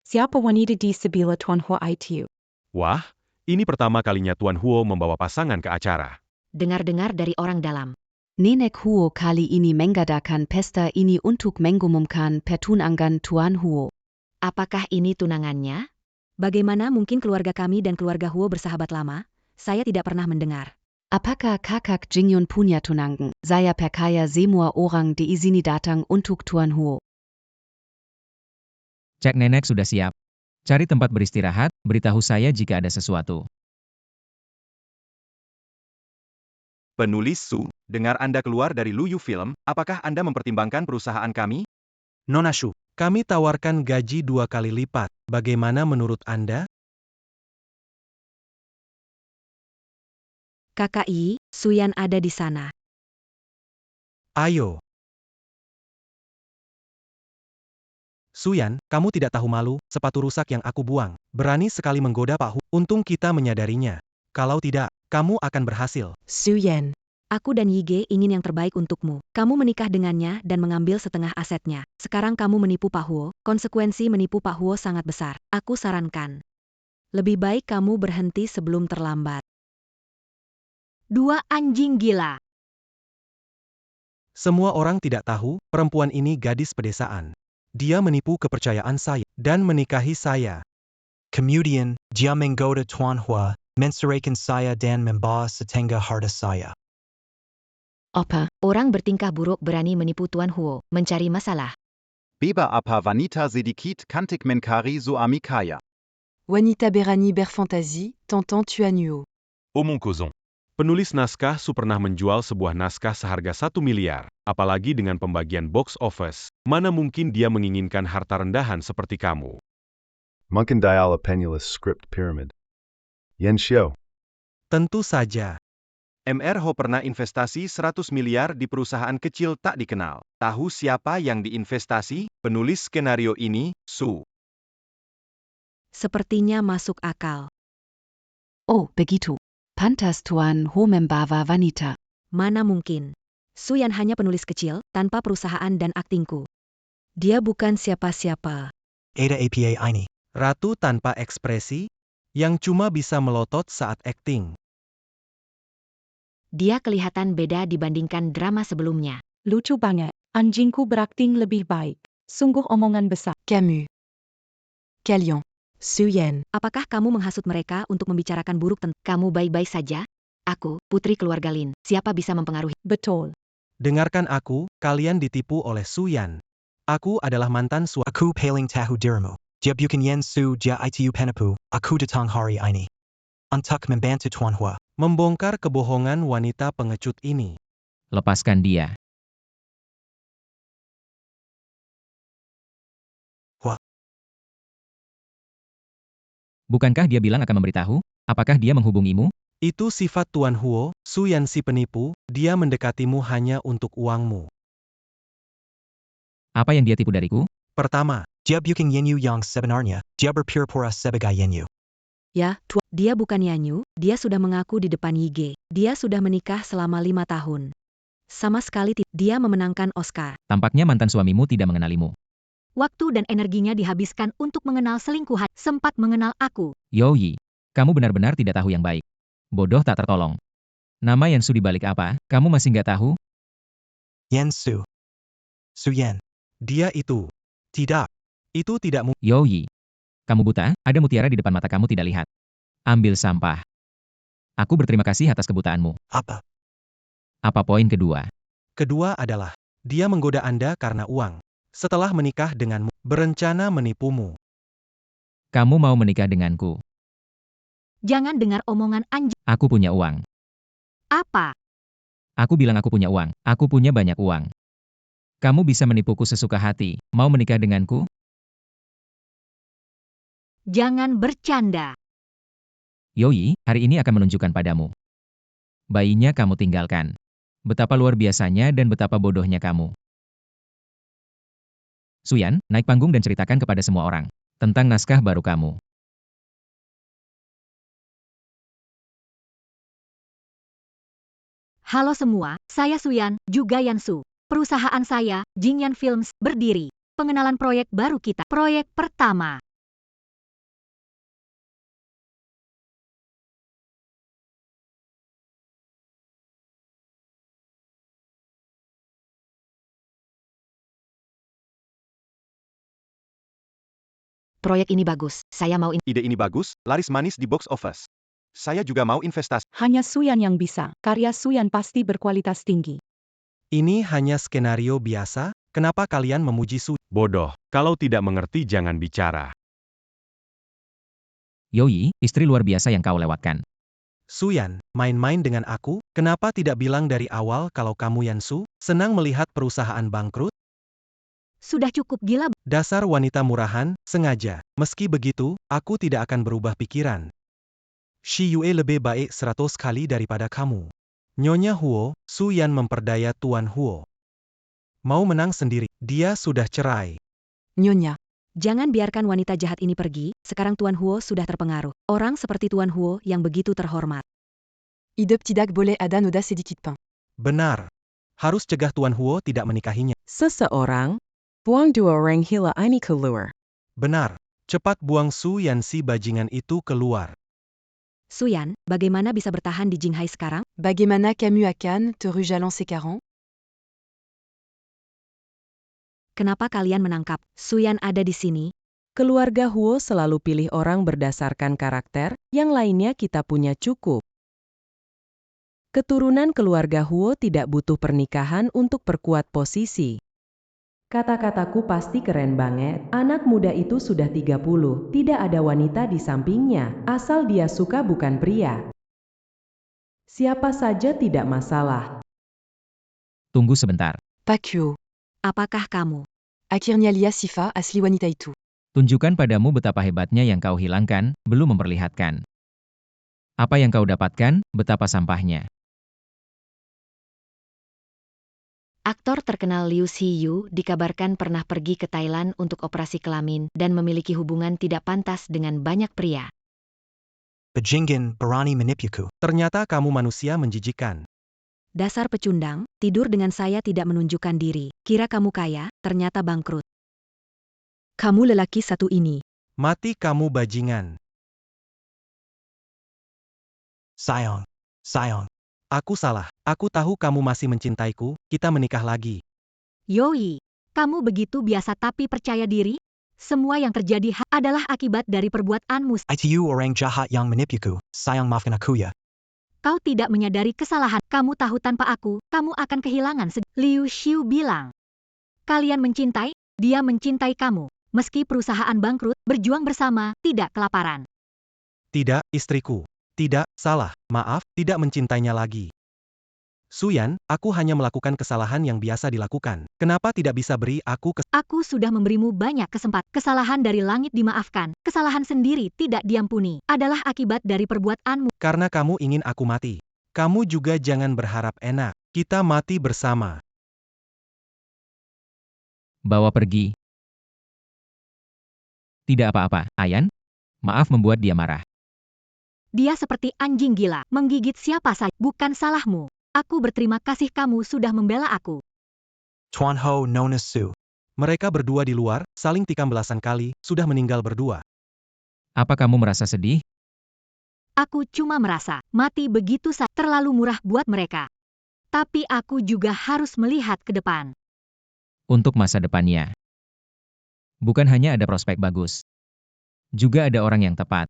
Siapa wanita di sebelah Tuan Hua itu? Wah, ini pertama kalinya Tuan Huo membawa pasangan ke acara. Dengar-dengar dari orang dalam. Nenek Huo kali ini mengadakan pesta ini untuk mengumumkan pertunangan Tuan Huo. Apakah ini tunangannya? Bagaimana mungkin keluarga kami dan keluarga Huo bersahabat lama? Saya tidak pernah mendengar. Apakah kakak Jingyun punya tunangan? Saya percaya semua orang di sini datang untuk Tuan Huo. Cek nenek sudah siap. Cari tempat beristirahat, beritahu saya jika ada sesuatu. Penulis Su, dengar Anda keluar dari Luyu Film, apakah Anda mempertimbangkan perusahaan kami? Nona Shu, kami tawarkan gaji 2 kali lipat. Bagaimana menurut Anda? KKI, Suyan ada di sana. Ayo. Suyan, kamu tidak tahu malu, sepatu rusak yang aku buang. Berani sekali menggoda Pak Hu. Untung kita menyadarinya. Kalau tidak, kamu akan berhasil. Suyen. Aku dan Yige ingin yang terbaik untukmu. Kamu menikah dengannya dan mengambil setengah asetnya. Sekarang kamu menipu Pak Huo. Konsekuensi menipu Pak Huo sangat besar. Aku sarankan. Lebih baik kamu berhenti sebelum terlambat. 2 anjing gila. Semua orang tidak tahu, perempuan ini gadis pedesaan. Dia menipu kepercayaan saya, dan menikahi saya. Kemudian, dia menggoda Tuan Hua, menceraikan saya dan membawa setengah harta saya. Apa? Orang bertingkah buruk berani menipu Tuan Huo, mencari masalah. Beba apa wanita sedikit cantik mencari suami kaya. Wanita berani berfantasi, tentant Tuan Huo. Omong kosong. Penulis naskah Su pernah menjual sebuah naskah seharga 1 miliar. Apalagi dengan pembagian box office, mana mungkin dia menginginkan harta rendahan seperti kamu. Munkin Diala Penniless Script Pyramid. Yen Xiao. Tentu saja. Mr. Ho pernah investasi 100 miliar di perusahaan kecil tak dikenal. Tahu siapa yang diinvestasi? Penulis skenario ini, Su. Sepertinya masuk akal. Oh, begitu. Pantas Tuan Ho membawa wanita. Mana mungkin. Suyan hanya penulis kecil, tanpa perusahaan dan aktingku. Dia bukan siapa-siapa. Ada apa ini? Ratu tanpa ekspresi, yang cuma bisa melotot saat akting. Dia kelihatan beda dibandingkan drama sebelumnya. Lucu banget. Anjingku berakting lebih baik. Sungguh omongan besar. Camus. Calion. Suyan. Apakah kamu menghasut mereka untuk membicarakan buruk tentang kamu baik-baik saja? Aku, putri keluarga Lin. Siapa bisa mempengaruhi? Betul. Dengarkan aku, kalian ditipu oleh Suyan. Aku adalah mantan suami. Aku paling tahu dirimu. Dia bukan yen su dia itu penipu. Aku datang hari ini untuk membantu Tuan Hua. Membongkar kebohongan wanita pengecut ini. Lepaskan dia. Hua. Bukankah dia bilang akan memberitahu? Apakah dia menghubungimu? Itu sifat Tuan Huo, Suyan si penipu, dia mendekatimu hanya untuk uangmu. Apa yang dia tipu dariku? Pertama, Dia bukan Yenyu yang sebenarnya. Dia berpura-pura sebagai Yenyu. Ya, dia bukan Yanyu, dia sudah mengaku di depan Yige. Dia sudah menikah selama 5 tahun. Sama sekali dia memenangkan Oscar. Tampaknya mantan suamimu tidak mengenalimu. Waktu dan energinya dihabiskan untuk mengenal selingkuhan, sempat mengenal aku. Youyi, kamu benar-benar tidak tahu yang baik. Bodoh tak tertolong. Nama Yansu di balik apa, kamu masih nggak tahu? Yen Su. Suyen. dia itu. Tidak. Itu tidak mungkin. Youyi, kamu buta, ada mutiara di depan mata kamu tidak lihat. Ambil sampah. Aku berterima kasih atas kebutaanmu. Apa? Apa poin kedua? Kedua adalah, dia menggoda Anda karena uang. Setelah menikah denganmu, berencana menipumu. Kamu mau menikah denganku. Jangan dengar omongan anjing. Aku punya uang. Apa? Aku bilang aku punya uang. Aku punya banyak uang. Kamu bisa menipuku sesuka hati. Mau menikah denganku? Jangan bercanda. Youyi, hari ini akan menunjukkan padamu. Bayinya kamu tinggalkan. Betapa luar biasanya dan betapa bodohnya kamu. Suyan, naik panggung dan ceritakan kepada semua orang tentang naskah baru kamu. Halo semua, saya Suyan, juga Yansu. Perusahaan saya, Jingyan Films, berdiri. Pengenalan proyek baru kita. Proyek pertama. Proyek ini bagus, saya mau Ide ini bagus, laris manis di box office. Saya juga mau investasi. Hanya Suyan yang bisa. Karya Suyan pasti berkualitas tinggi. Ini hanya skenario biasa, kenapa kalian memuji Su? Bodoh, kalau tidak mengerti jangan bicara. Youyi, istri luar biasa yang kau lewatkan. Suyan, main-main dengan aku, kenapa tidak bilang dari awal kalau kamu Yansu, senang melihat perusahaan bangkrut? Sudah cukup gila. Dasar wanita murahan, sengaja. Meski begitu, aku tidak akan berubah pikiran. Shi Yue lebih baik 100 kali daripada kamu. Nyonya Huo, Suyan memperdaya Tuan Huo. Mau menang sendiri, dia sudah cerai. Nyonya. Jangan biarkan wanita jahat ini pergi, sekarang Tuan Huo sudah terpengaruh. Orang seperti Tuan Huo yang begitu terhormat. Ide tidak boleh ada noda sedikit pun. Benar. Harus cegah Tuan Huo tidak menikahinya. Seseorang, buang dua orang gila ini keluar. Benar. Cepat buang Su Yan si bajingan itu keluar. Suyan, bagaimana bisa bertahan di Jinghai sekarang? Bagaimana Camus akan terus jalan sekarang? Kenapa kalian menangkap Suyan ada di sini? Keluarga Huo selalu pilih orang berdasarkan karakter, yang lainnya kita punya cukup. Keturunan keluarga Huo tidak butuh pernikahan untuk perkuat posisi. Kata-kataku pasti keren banget. Anak muda itu sudah 30, tidak ada wanita di sampingnya, asal dia suka bukan pria. Siapa saja tidak masalah. Tunggu sebentar. Pakyo. Apakah kamu? Akhirnya lihat Sifa asli wanita itu. Tunjukkan padamu betapa hebatnya yang kau hilangkan, belum memperlihatkan. Apa yang kau dapatkan, betapa sampahnya. Aktor terkenal Liu Xiyu dikabarkan pernah pergi ke Thailand untuk operasi kelamin dan memiliki hubungan tidak pantas dengan banyak pria. Bajingan berani menipuku. Ternyata kamu manusia menjijikan. Dasar pecundang, tidur dengan saya tidak menunjukkan diri. Kira kamu kaya, ternyata bangkrut. Kamu lelaki satu ini. Mati kamu bajingan. Sayang. Sayang. Aku salah. Aku tahu kamu masih mencintaiku, kita menikah lagi. Yoi, kamu begitu biasa tapi percaya diri? Semua yang terjadi adalah akibat dari perbuatanmu. Itu orang jahat yang menipuku. Sayang maafkan aku ya. Kau tidak menyadari kesalahan. Kamu tahu tanpa aku, kamu akan kehilangan Liu Xiu bilang. Kalian mencintai, dia mencintai kamu. Meski perusahaan bangkrut, berjuang bersama, tidak kelaparan. Tidak, istriku. Tidak, salah. Maaf, tidak mencintainya lagi. Suyan, aku hanya melakukan kesalahan yang biasa dilakukan. Kenapa tidak bisa beri aku Aku sudah memberimu banyak kesempatan. Kesalahan dari langit dimaafkan. Kesalahan sendiri tidak diampuni. Adalah akibat dari perbuatanmu. Karena kamu ingin aku mati. Kamu juga jangan berharap enak. Kita mati bersama. Bawa pergi. Tidak apa-apa, Ayan. Maaf membuat dia marah. Dia seperti anjing gila, menggigit siapa saja. Bukan salahmu. Aku berterima kasih kamu sudah membela aku. Tuan Ho Nona Su. Mereka berdua di luar, saling tikam belasan kali, sudah meninggal berdua. Apa kamu merasa sedih? Aku cuma merasa, mati begitu saja terlalu murah buat mereka. Tapi aku juga harus melihat ke depan. Untuk masa depannya. Bukan hanya ada prospek bagus. Juga ada orang yang tepat.